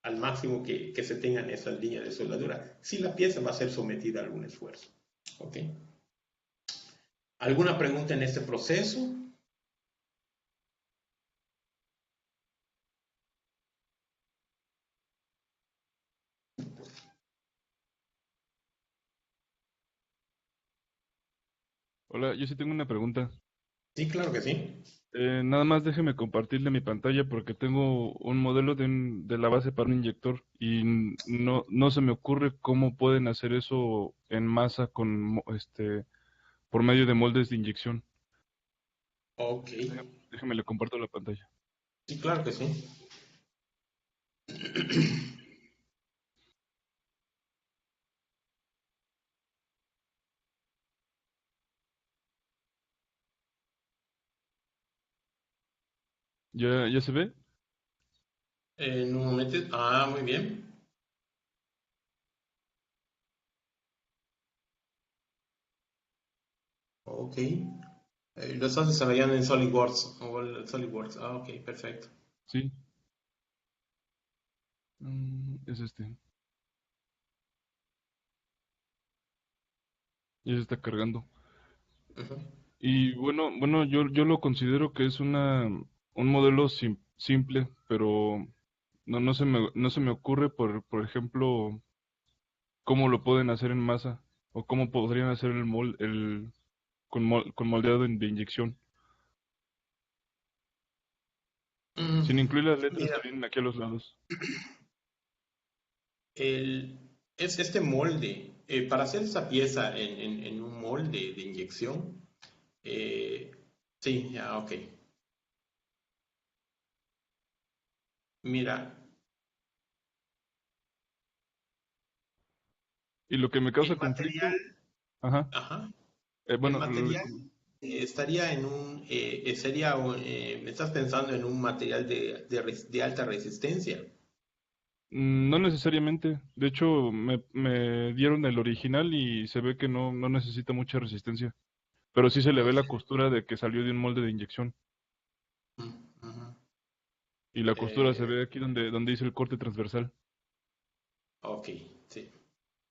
al máximo que se tengan esas líneas de soldadura si la pieza va a ser sometida a algún esfuerzo. ¿Okay? ¿Alguna pregunta en este proceso? Hola, yo sí tengo una pregunta. Sí, claro que sí. Nada más déjeme compartirle mi pantalla porque tengo un modelo de la base para un inyector y no se me ocurre cómo pueden hacer eso en masa por medio de moldes de inyección. Ok. Déjeme le comparto la pantalla. Sí, claro que sí. ¿Ya se ve? En un momento. Ah, muy bien. Ok. Lo estás desarrollando en SolidWorks. SolidWorks. Ah, ok, perfecto. Sí. Es este. Ya se está cargando. Ujú. Y bueno, yo lo considero que es un modelo simple, pero no se me ocurre, por ejemplo, cómo lo pueden hacer en masa o cómo podrían hacer con moldeado de inyección, Mm, sin incluir las letras que Mira, vienen aquí a los lados. es este molde. Para hacer esa pieza en un molde de inyección. eh, sí, ya, ok. Mira, Y lo que me el causa material, conflicto, ajá, ajá, el bueno, material estaría sería, me estás pensando en un material de alta resistencia. no necesariamente. De hecho, me dieron el original y se ve que no necesita mucha resistencia. Pero sí se le No ve la sé. costura de que salió de un molde de inyección. Ujú. Y la costura se Eh, ve aquí donde hice el corte transversal. ok, sí,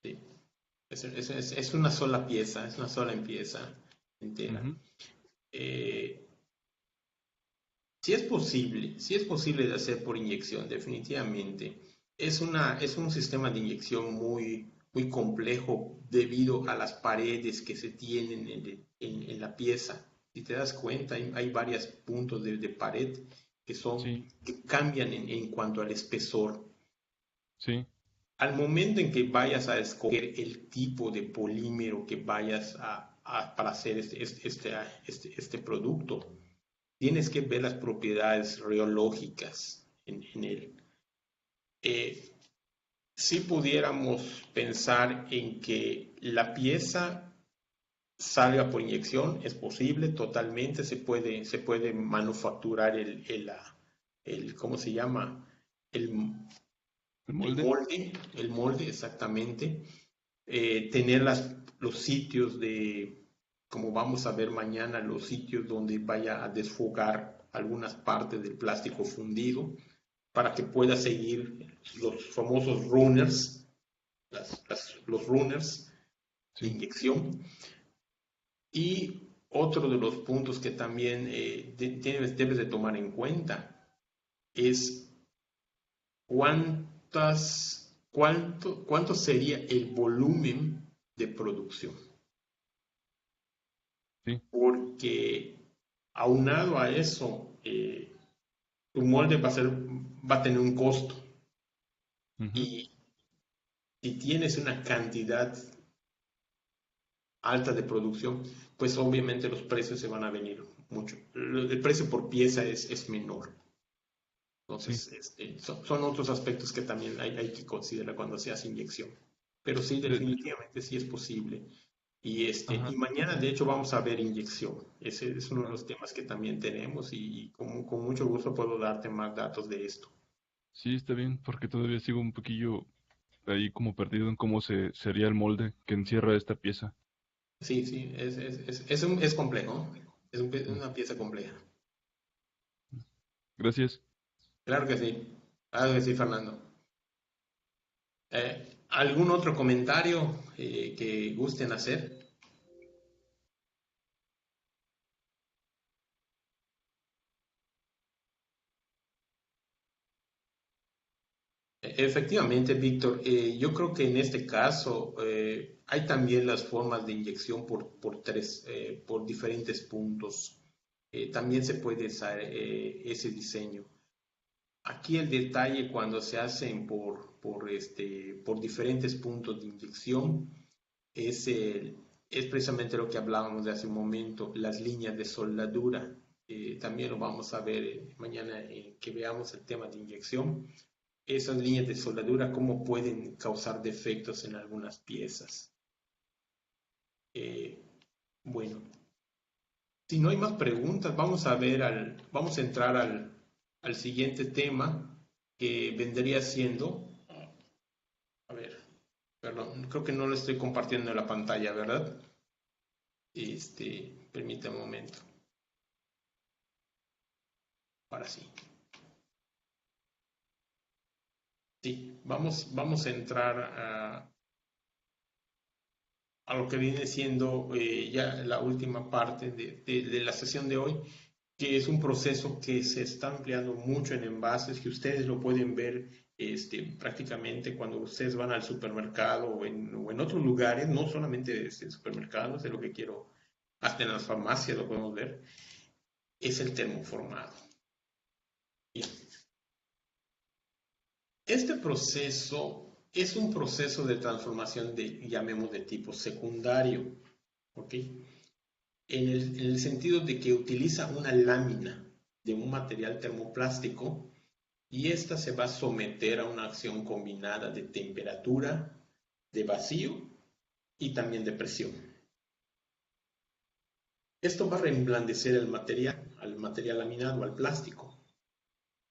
sí. Es una sola pieza, es una sola pieza entera. Ujú, Eh, sí es posible de hacer por inyección, definitivamente. Es un sistema de inyección muy complejo debido a las paredes que se tienen en la pieza. Si te das cuenta, hay varios puntos de pared sí, que cambian en cuanto al espesor. sí, Al momento en que vayas a escoger el tipo de polímero que vayas para hacer este producto, tienes que ver las propiedades reológicas en él. Eh, si pudiéramos pensar en que la pieza salga por inyección, es posible totalmente, se puede manufacturar ¿cómo se llama? El, el molde. el molde exactamente. Tener los sitios como vamos a ver mañana, los sitios donde vaya a desfogar algunas partes del plástico fundido para que pueda seguir los famosos runners, los runners de Sí, inyección. Y otro de los puntos que también debes de tomar en cuenta es cuánto sería el volumen de producción. sí. Porque aunado a eso, tu molde va a tener un costo. Ujú, Y si tienes una cantidad alta de producción, pues obviamente los precios se van a venir mucho. El precio por pieza es menor. sí. Entonces, son otros aspectos que también hay que considerar cuando se hace inyección. Pero sí, De hecho, definitivamente sí es posible. Y ajá, mañana, de hecho, vamos a ver inyección. Ese es uno de ajá. los temas que también tenemos y con mucho gusto puedo darte más datos de esto. Sí, está bien, porque todavía sigo un poquillo ahí como perdido en cómo sería el molde que encierra esta pieza. Sí, sí, es complejo, ¿no? Es Mm, una pieza compleja. gracias. Claro que sí, Fernando. ¿Algún otro comentario que gusten hacer? Efectivamente, Víctor, yo creo que en este caso hay también las formas de inyección por diferentes puntos. También se puede usar ese diseño. Aquí el detalle cuando se hacen por diferentes puntos de inyección es precisamente lo que hablábamos de hace un momento, las líneas de soldadura. También lo vamos a ver mañana que veamos el tema de inyección. Esas líneas de soldadura, cómo pueden causar defectos en algunas piezas. Eh, bueno, si no hay más preguntas, vamos a entrar al siguiente tema que vendría siendo, a ver, perdón, creo que no lo estoy compartiendo en la pantalla, ¿verdad? Permítame un momento, ahora sí. Sí, vamos a entrar a lo que viene siendo ya la última parte de la sesión de hoy, que es un proceso que se está ampliando mucho en envases, que ustedes lo pueden ver prácticamente cuando ustedes van al supermercado o en otros lugares, no solamente en supermercados, es lo que quiero, hasta en las farmacias lo podemos ver, es el termoformado. Bien. Este proceso es un proceso de transformación llamemos de tipo secundario, ¿ok? En el sentido de que utiliza una lámina de un material termoplástico y esta se va a someter a una acción combinada de temperatura, de vacío y también de presión. Esto va a reblandecer el material, al material laminado, al plástico,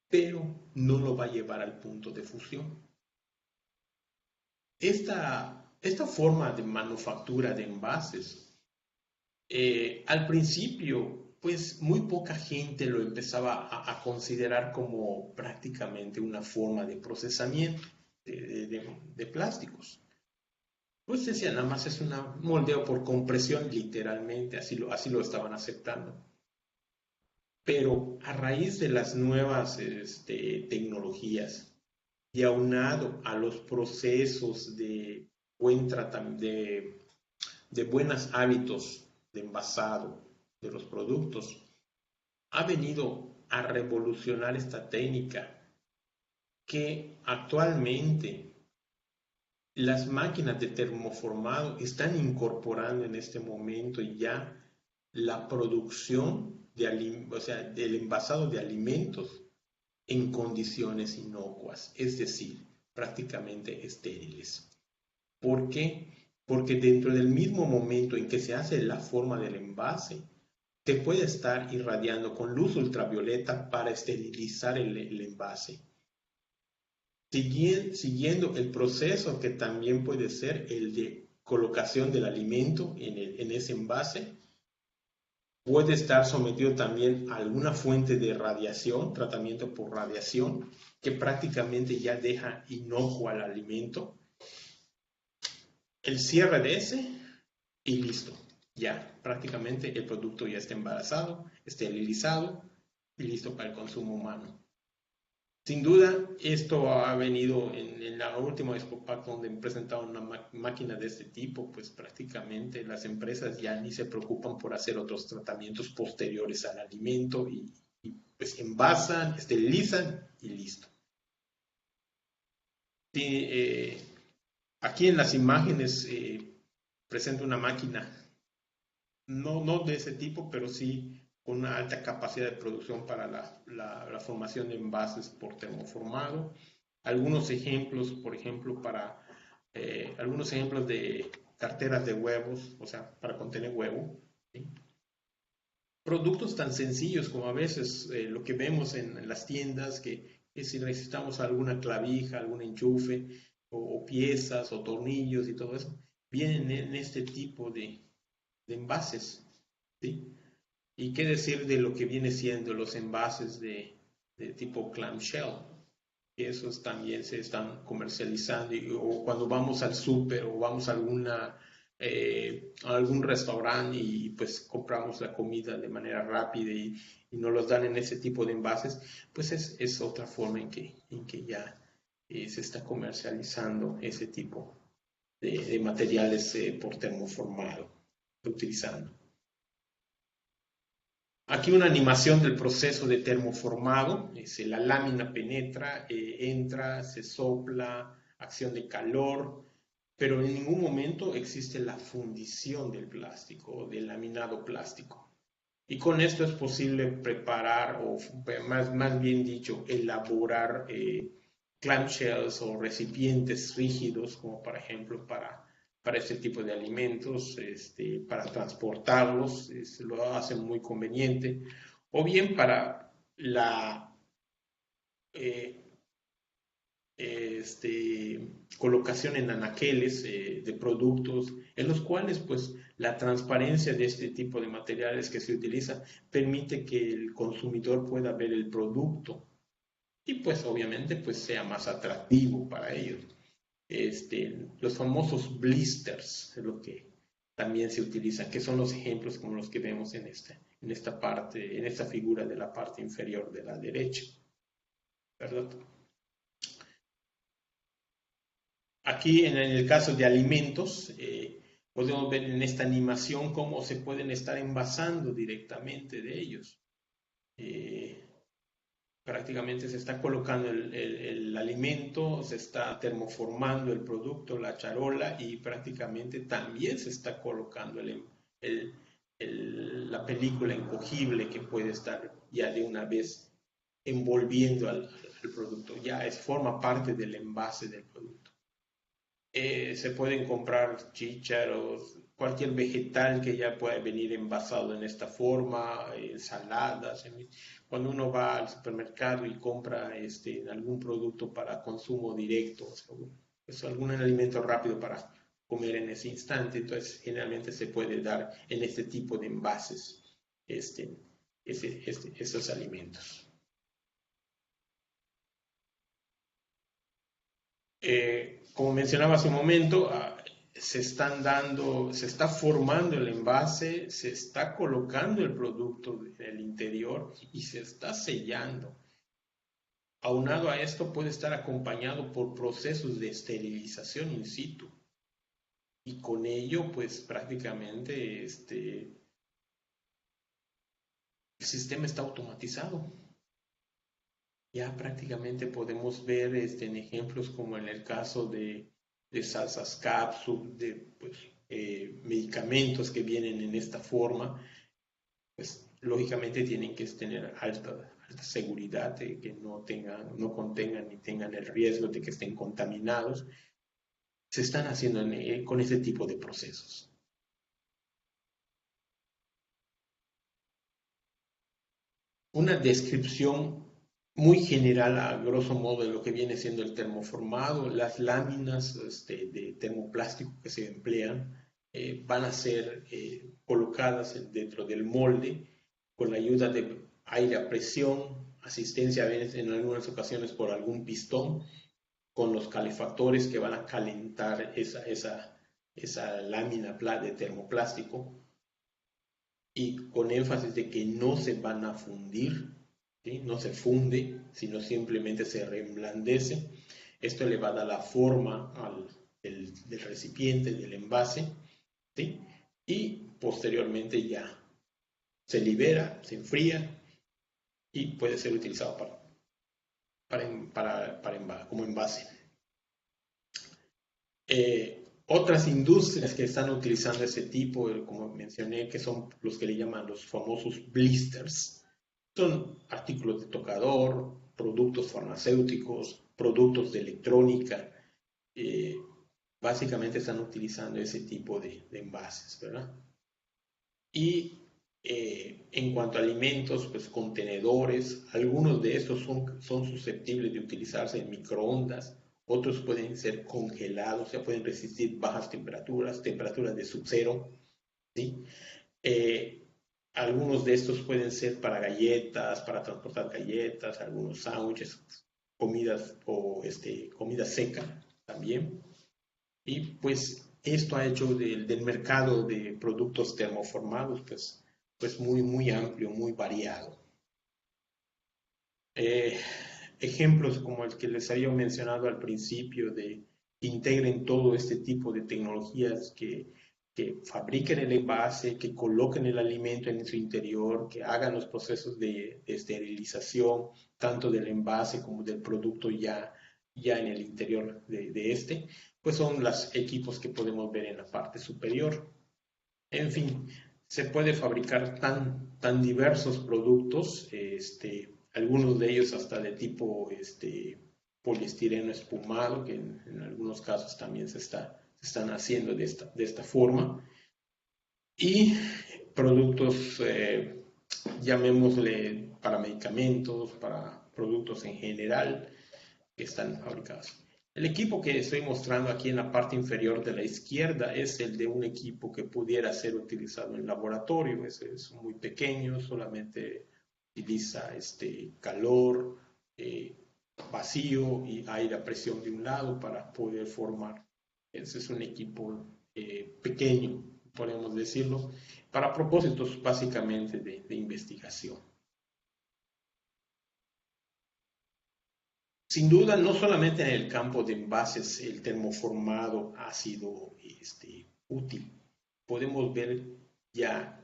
pero no lo va a llevar al punto de fusión. Esta forma de manufactura de envases, al principio, pues muy poca gente lo empezaba a considerar como prácticamente una forma de procesamiento de plásticos. Pues decían, nada más es un moldeo por compresión, literalmente, así lo estaban aceptando. Pero a raíz de las nuevas tecnologías y aunado a los procesos de buenos hábitos de envasado de los productos, ha venido a revolucionar esta técnica que actualmente las máquinas de termoformado están incorporando en este momento ya la producción del envasado de alimentos en condiciones inocuas, es decir, prácticamente estériles. ¿Por qué? Porque dentro del mismo momento en que se hace la forma del envase, te puede estar irradiando con luz ultravioleta para esterilizar el envase. Siguiendo el proceso que también puede ser el de colocación del alimento en ese envase, puede estar sometido también a alguna fuente de radiación, tratamiento por radiación, que prácticamente ya deja inocuo al alimento. El cierre de ese y listo. Ya prácticamente el producto ya está embarazado, esterilizado y listo para el consumo humano. Sin duda, esto ha venido en la última ExpoPack donde presentaron una máquina de este tipo, pues prácticamente las empresas ya ni se preocupan por hacer otros tratamientos posteriores al alimento y pues envasan, esterilizan y listo. Sí, aquí en las imágenes presento una máquina, no de ese tipo, pero sí con una alta capacidad de producción para la formación de envases por termoformado. Algunos ejemplos, por ejemplo, algunos ejemplos de carteras de huevos, o sea, para contener huevo. ¿Sí? Productos tan sencillos como a veces lo que vemos en las tiendas, que si necesitamos alguna clavija, algún enchufe, o piezas, o tornillos y todo eso, vienen en este tipo de envases. ¿Sí? Y qué decir de lo que viene siendo los envases de tipo clamshell, que esos también se están comercializando, o cuando vamos al súper o vamos a algún restaurante y pues compramos la comida de manera rápida y nos los dan en ese tipo de envases, pues es otra forma en que ya se está comercializando ese tipo de materiales por termoformado, utilizando. Aquí una animación del proceso de termoformado. La lámina penetra, entra, se sopla, acción de calor, pero en ningún momento existe la fundición del plástico, del laminado plástico. Y con esto es posible preparar, o más bien dicho, elaborar clamshells o recipientes rígidos, como por ejemplo para este tipo de alimentos, para transportarlos, lo hacen muy conveniente, o bien para la colocación en anaqueles de productos, en los cuales pues la transparencia de este tipo de materiales que se utiliza permite que el consumidor pueda ver el producto y pues obviamente pues sea más atractivo para ellos. Los famosos blisters es lo que también se utiliza, que son los ejemplos como los que vemos en esta parte, en esta figura de la parte inferior de la derecha, ¿verdad? Aquí en el caso de alimentos, podemos ver en esta animación cómo se pueden estar envasando directamente de ellos. Prácticamente se está colocando el alimento, se está termoformando el producto, la charola, y prácticamente también se está colocando la película encogible que puede estar ya de una vez envolviendo al producto, ya forma parte del envase del producto. Se pueden comprar chícharos, cualquier vegetal que ya pueda venir envasado en esta forma, ensaladas. Cuando uno va al supermercado y compra algún producto para consumo directo, o sea, pues algún alimento rápido para comer en ese instante, entonces generalmente se puede dar en este tipo de envases esos alimentos. Como mencionaba hace un momento, se está formando el envase, se está colocando el producto en el interior y se está sellando. Aunado a esto, puede estar acompañado por procesos de esterilización in situ. Y con ello, pues prácticamente el sistema está automatizado. Ya prácticamente podemos ver en ejemplos como en el caso de salsas cápsulas, de pues, medicamentos que vienen en esta forma, pues lógicamente tienen que tener alta seguridad de que no contengan ni tengan el riesgo de que estén contaminados. Se están haciendo con este tipo de procesos. Una descripción muy general, a grosso modo, de lo que viene siendo el termoformado. Las láminas de termoplástico que se emplean van a ser colocadas dentro del molde con la ayuda de aire a presión, asistencia a veces en algunas ocasiones por algún pistón, con los calefactores que van a calentar esa lámina de termoplástico, y con énfasis de que no se van a fundir, ¿sí? No se funde, sino simplemente se reblandece. Esto le va a dar la forma del recipiente, del envase, ¿sí? Y posteriormente ya se libera, se enfría y puede ser utilizado como envase. Otras industrias que están utilizando ese tipo, como mencioné, que son los que le llaman los famosos blisters, son artículos de tocador, productos farmacéuticos, productos de electrónica. Básicamente están utilizando ese tipo de envases, ¿verdad? Y en cuanto a alimentos, pues contenedores, algunos de estos son susceptibles de utilizarse en microondas, otros pueden ser congelados, o sea, pueden resistir bajas temperaturas de subcero, ¿sí? Algunos de estos pueden ser para galletas, para transportar galletas, algunos sándwiches, comidas o comida seca también. Y pues esto ha hecho del mercado de productos termoformados pues muy, muy amplio, muy variado. Ejemplos como el que les había mencionado al principio, de que integren todo este tipo de tecnologías, que fabriquen el envase, que coloquen el alimento en su interior, que hagan los procesos de esterilización, tanto del envase como del producto ya en el interior de este, pues son los equipos que podemos ver en la parte superior. En fin, se puede fabricar tan diversos productos, algunos de ellos hasta de tipo poliestireno espumado, que en algunos casos también se están haciendo de esta forma, y productos, llamémosle, para medicamentos, para productos en general, que están fabricados. El equipo que estoy mostrando aquí en la parte inferior de la izquierda es el de un equipo que pudiera ser utilizado en laboratorio. Es muy pequeño, solamente utiliza calor, vacío y aire a presión de un lado para poder formar. Ese es un equipo pequeño, podemos decirlo, para propósitos básicamente de investigación. Sin duda, no solamente en el campo de envases el termoformado ha sido útil. Podemos ver ya,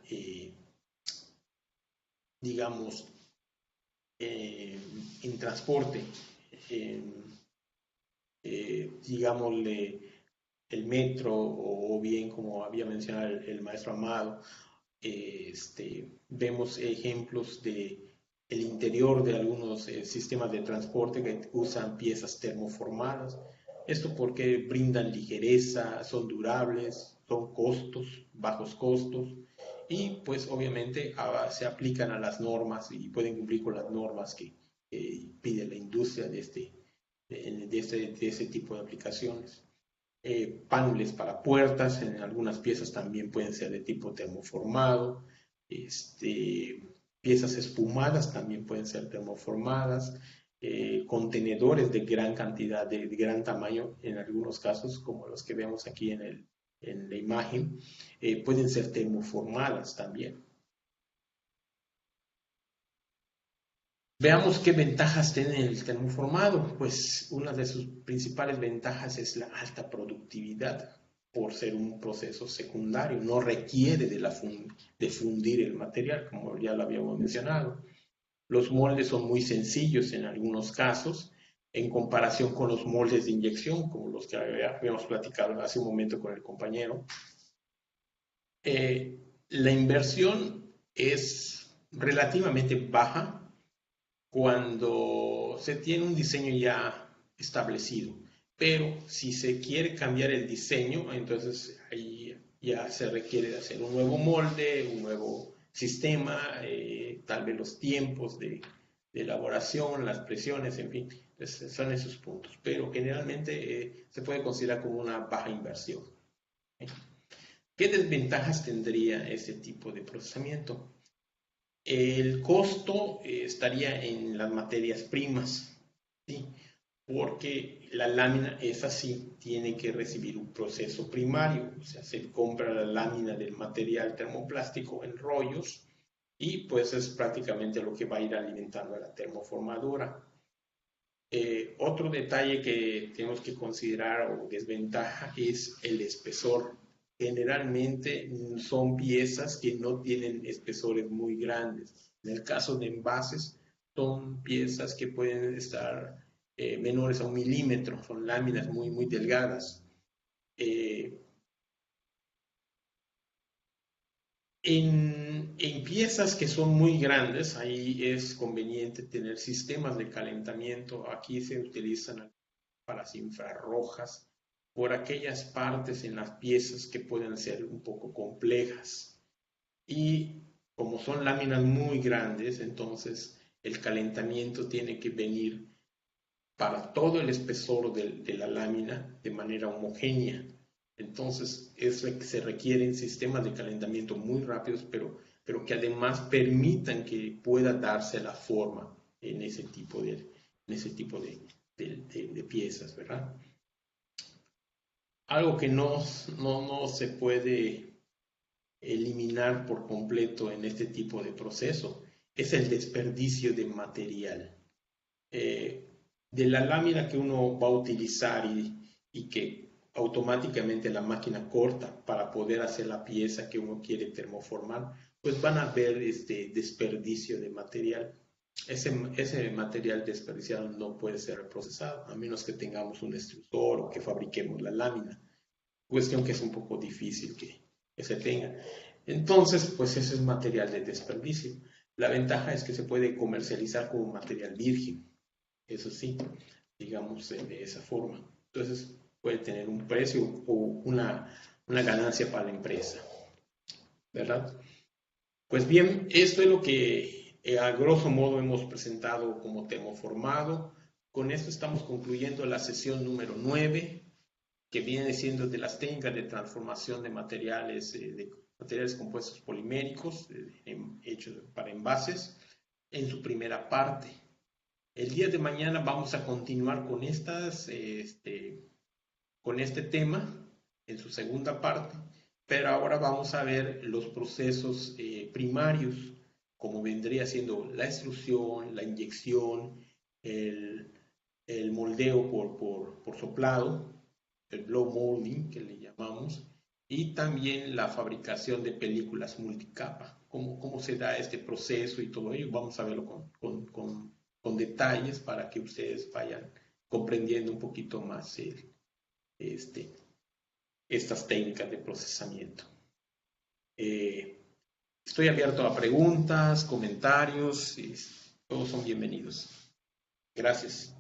digamos, en transporte, digámosle, el metro, o bien, como había mencionado el maestro Amado, vemos ejemplos de el interior interior de algunos sistemas de transporte que usan piezas termoformadas. Esto porque brindan ligereza, son durables, son bajos costos, y pues obviamente se aplican a las normas y pueden cumplir con las normas que pide la industria de ese tipo de aplicaciones. Paneles para puertas, en algunas piezas también pueden ser de tipo termoformado. Piezas espumadas también pueden ser termoformadas. Contenedores de gran cantidad, de gran tamaño, en algunos casos, como los que vemos aquí en la imagen, pueden ser termoformadas también. Veamos qué ventajas tiene el termoformado. Pues una de sus principales ventajas es la alta productividad, por ser un proceso secundario. No requiere de fundir el material, como ya lo habíamos mencionado. Los moldes son muy sencillos en algunos casos, en comparación con los moldes de inyección, como los que habíamos platicado hace un momento con el compañero. La inversión es relativamente baja cuando se tiene un diseño ya establecido, pero si se quiere cambiar el diseño, entonces ahí ya se requiere de hacer un nuevo molde, un nuevo sistema, tal vez los tiempos de elaboración, las presiones, en fin, son esos puntos, pero generalmente se puede considerar como una baja inversión. ¿Qué desventajas tendría este tipo de procesamiento? El costo estaría en las materias primas, ¿sí? Porque la lámina es así, tiene que recibir un proceso primario, o sea, se compra la lámina del material termoplástico en rollos y pues es prácticamente lo que va a ir alimentando a la termoformadora. Otro detalle que tenemos que considerar o desventaja es el espesor. Generalmente son piezas que no tienen espesores muy grandes. En el caso de envases, son piezas que pueden estar menores a 1 milímetro, son láminas muy, muy delgadas. En piezas que son muy grandes, ahí es conveniente tener sistemas de calentamiento. Aquí se utilizan para las infrarrojas por aquellas partes en las piezas que pueden ser un poco complejas. Y como son láminas muy grandes, entonces el calentamiento tiene que venir para todo el espesor de la lámina de manera homogénea. Entonces se requieren sistemas de calentamiento muy rápidos, pero que además permitan que pueda darse la forma en ese tipo de piezas, ¿verdad? Algo que no se puede eliminar por completo en este tipo de proceso es el desperdicio de material. De la lámina que uno va a utilizar y que automáticamente la máquina corta para poder hacer la pieza que uno quiere termoformar, pues van a haber desperdicio de material. Ese material desperdiciado no puede ser reprocesado, a menos que tengamos un extrusor o que fabriquemos la lámina. Cuestión que es un poco difícil que se tenga. Entonces, pues ese es material de desperdicio. La ventaja es que se puede comercializar como material virgen. Eso sí, digamos de esa forma. Entonces, puede tener un precio o una ganancia para la empresa, ¿verdad? Pues bien, esto es lo que a grosso modo hemos presentado como termoformado. Con esto estamos concluyendo la sesión número 9, que viene siendo de las técnicas de transformación de materiales compuestos poliméricos hechos para envases, en su primera parte. El día de mañana vamos a continuar con con este tema en su segunda parte, pero ahora vamos a ver los procesos primarios, como vendría siendo la extrusión, la inyección, el moldeo por soplado, el blow molding que le llamamos, y también la fabricación de películas multicapa. Cómo se da este proceso y todo ello, vamos a verlo con detalles para que ustedes vayan comprendiendo un poquito más estas técnicas de procesamiento. Estoy abierto a preguntas, comentarios, Todos son bienvenidos. Gracias.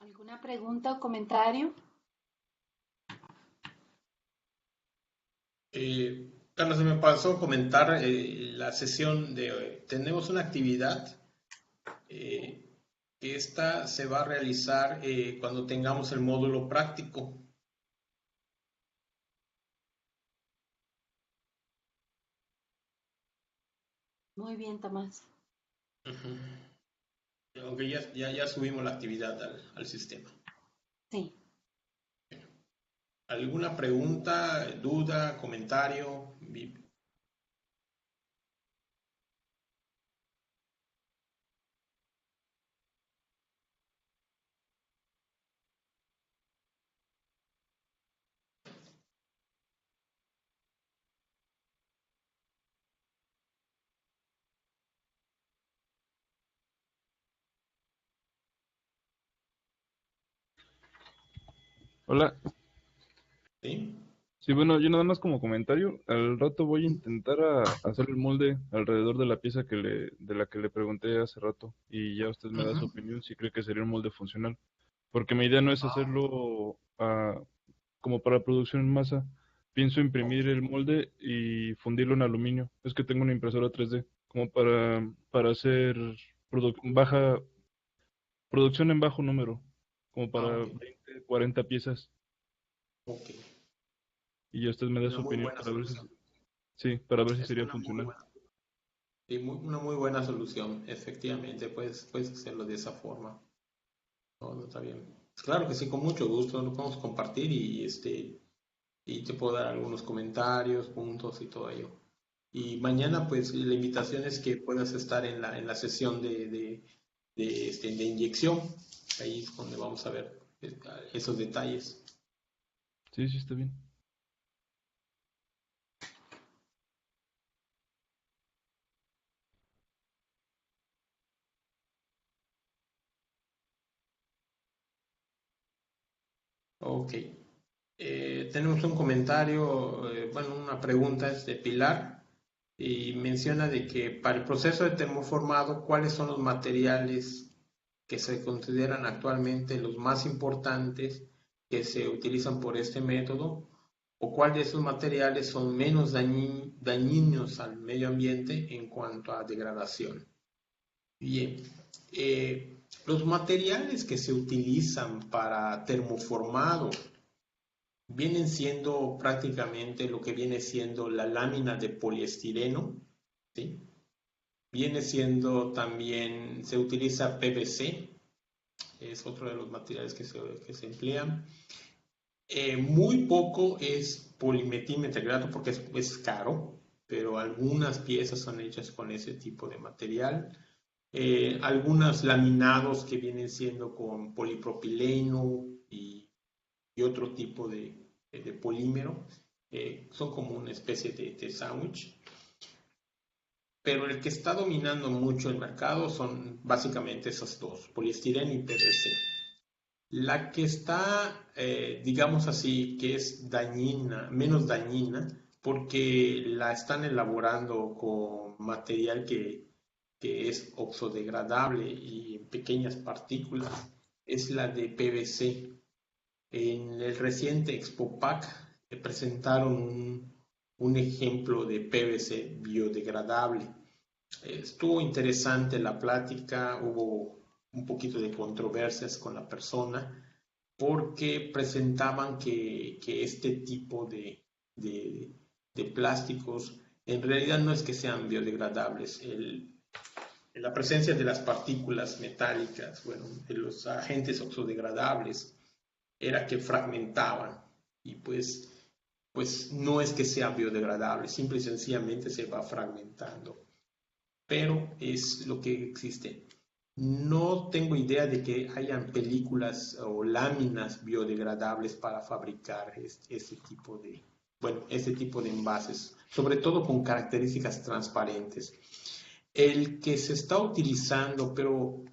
¿Alguna pregunta o comentario? Carlos, se me pasó comentar la sesión de hoy. Tenemos una actividad que esta se va a realizar cuando tengamos el módulo práctico. Muy bien, Tomás. Ujú. Aunque ya subimos la actividad al sistema. Sí. ¿Alguna pregunta, duda, comentario? Hola. ¿Sí? Sí, bueno, yo nada más como comentario, al rato voy a intentar hacer el molde alrededor de la pieza de la que le pregunté hace rato y ya usted me da su Ujú. opinión si cree que sería un molde funcional. Porque mi idea no es hacerlo como para producción en masa. Pienso Ok. imprimir el molde y fundirlo en aluminio. Es que tengo una impresora 3D como para hacer baja producción en bajo número, como Ah, para ok. 20, 40 piezas. Ok. Y ya usted me da Una su muy opinión buena para ver si, solución. sí, para ver si Es sería una muy funcional. buena, sí, una muy buena solución. Efectivamente, puedes hacerlo de esa forma. No, no está bien. Claro que sí, con mucho gusto lo podemos compartir y te puedo dar algunos comentarios, puntos y todo ello. Y mañana, pues, la invitación es que puedas estar en la sesión de inyección. Ahí es donde vamos a ver esos detalles. Sí, sí, está bien. Ok. Tenemos un comentario, bueno, una pregunta es de Pilar y menciona de que para el proceso de termoformado, ¿cuáles son los materiales que se consideran actualmente los más importantes que se utilizan por este método? ¿O cuáles de esos materiales son menos dañinos al medio ambiente en cuanto a degradación? Bien, los materiales que se utilizan para termoformado vienen siendo prácticamente lo que viene siendo la lámina de poliestireno, ¿sí? Viene siendo también, se utiliza PVC, es otro de los materiales que se emplean. Muy poco es polimetilmetacrilato porque es caro, pero algunas piezas son hechas con ese tipo de material. Algunos laminados que vienen siendo con polipropileno y otro tipo de polímero. Son como una especie de sándwich. Pero el que está dominando mucho el mercado son básicamente esas dos, poliestireno y PVC. La que está, digamos así, que es dañina, menos dañina, porque la están elaborando con material que es oxodegradable y en pequeñas partículas, es la de PVC. En el reciente ExpoPac presentaron un ejemplo de PVC biodegradable. Estuvo interesante la plática, hubo un poquito de controversias con la persona porque presentaban que este tipo de plásticos en realidad no es que sean biodegradables. La presencia de las partículas metálicas, bueno, de los agentes oxodegradables, era que fragmentaban y pues no es que sea biodegradable, simple y sencillamente se va fragmentando. Pero es lo que existe. No tengo idea de que hayan películas o láminas biodegradables para fabricar este tipo de envases, sobre todo con características transparentes. El que se está utilizando, pero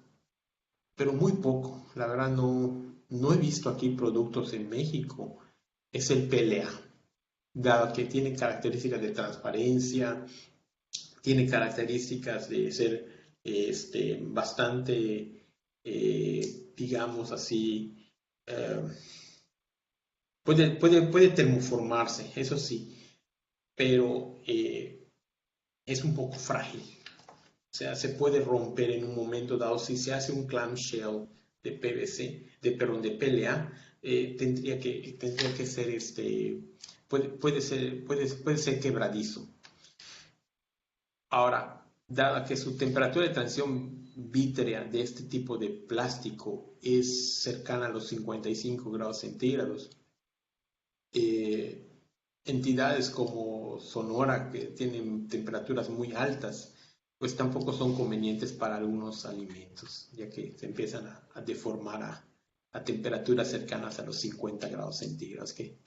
muy poco, la verdad no he visto aquí productos en México, es el PLA, dado que tiene características de transparencia, tiene características de ser bastante, digamos así, puede termoformarse, eso sí, pero es un poco frágil. O sea, se puede romper en un momento dado. Si se hace un clamshell de PVC, de PLA, tendría que ser puede ser quebradizo. Ahora, dada que su temperatura de transición vítrea de este tipo de plástico es cercana a los 55 grados centígrados, entidades como Sonora, que tienen temperaturas muy altas, pues tampoco son convenientes para algunos alimentos, ya que se empiezan a deformar a temperaturas cercanas a los 50 grados centígrados, que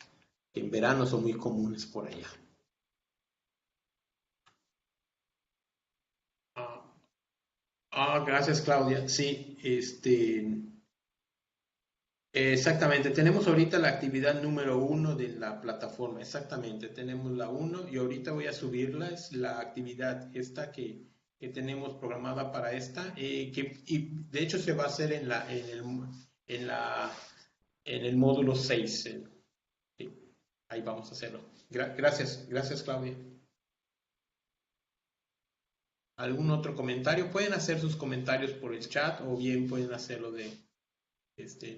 en verano son muy comunes por allá. Gracias, Claudia. Sí, exactamente. Tenemos ahorita la actividad número 1 de la plataforma. Exactamente, tenemos la 1 y ahorita voy a subirla. Es la actividad esta que tenemos programada para esta, y de hecho se va a hacer en el módulo 6. Sí, ahí vamos a hacerlo. Gracias, Claudia. ¿Algún otro comentario? Pueden hacer sus comentarios por el chat o bien pueden hacerlo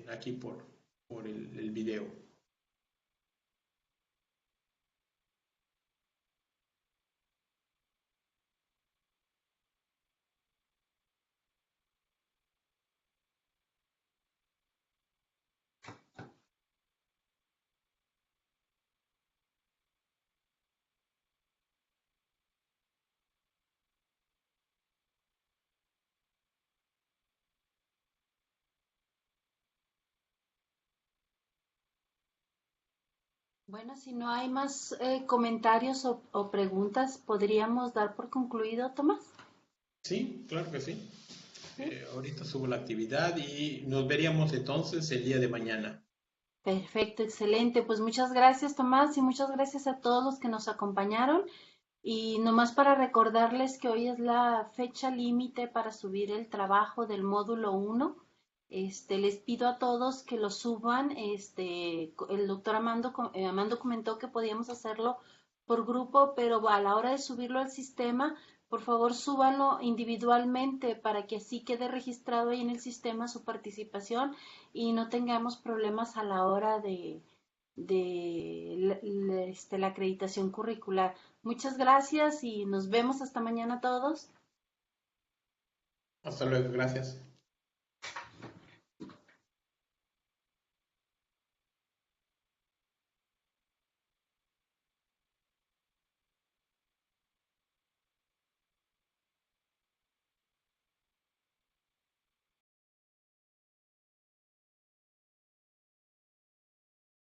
aquí por el video. Bueno, si no hay más comentarios o preguntas, ¿podríamos dar por concluido, Tomás? Sí, claro que sí. Ahorita subo la actividad y nos veríamos entonces el día de mañana. Perfecto, excelente. Pues muchas gracias, Tomás, y muchas gracias a todos los que nos acompañaron. Y nomás para recordarles que hoy es la fecha límite para subir el trabajo del módulo 1. Les pido a todos que lo suban. El doctor Amando comentó que podíamos hacerlo por grupo, pero a la hora de subirlo al sistema, por favor súbanlo individualmente para que así quede registrado ahí en el sistema su participación y no tengamos problemas a la hora de la acreditación curricular. Muchas gracias y nos vemos hasta mañana todos. Hasta luego, gracias.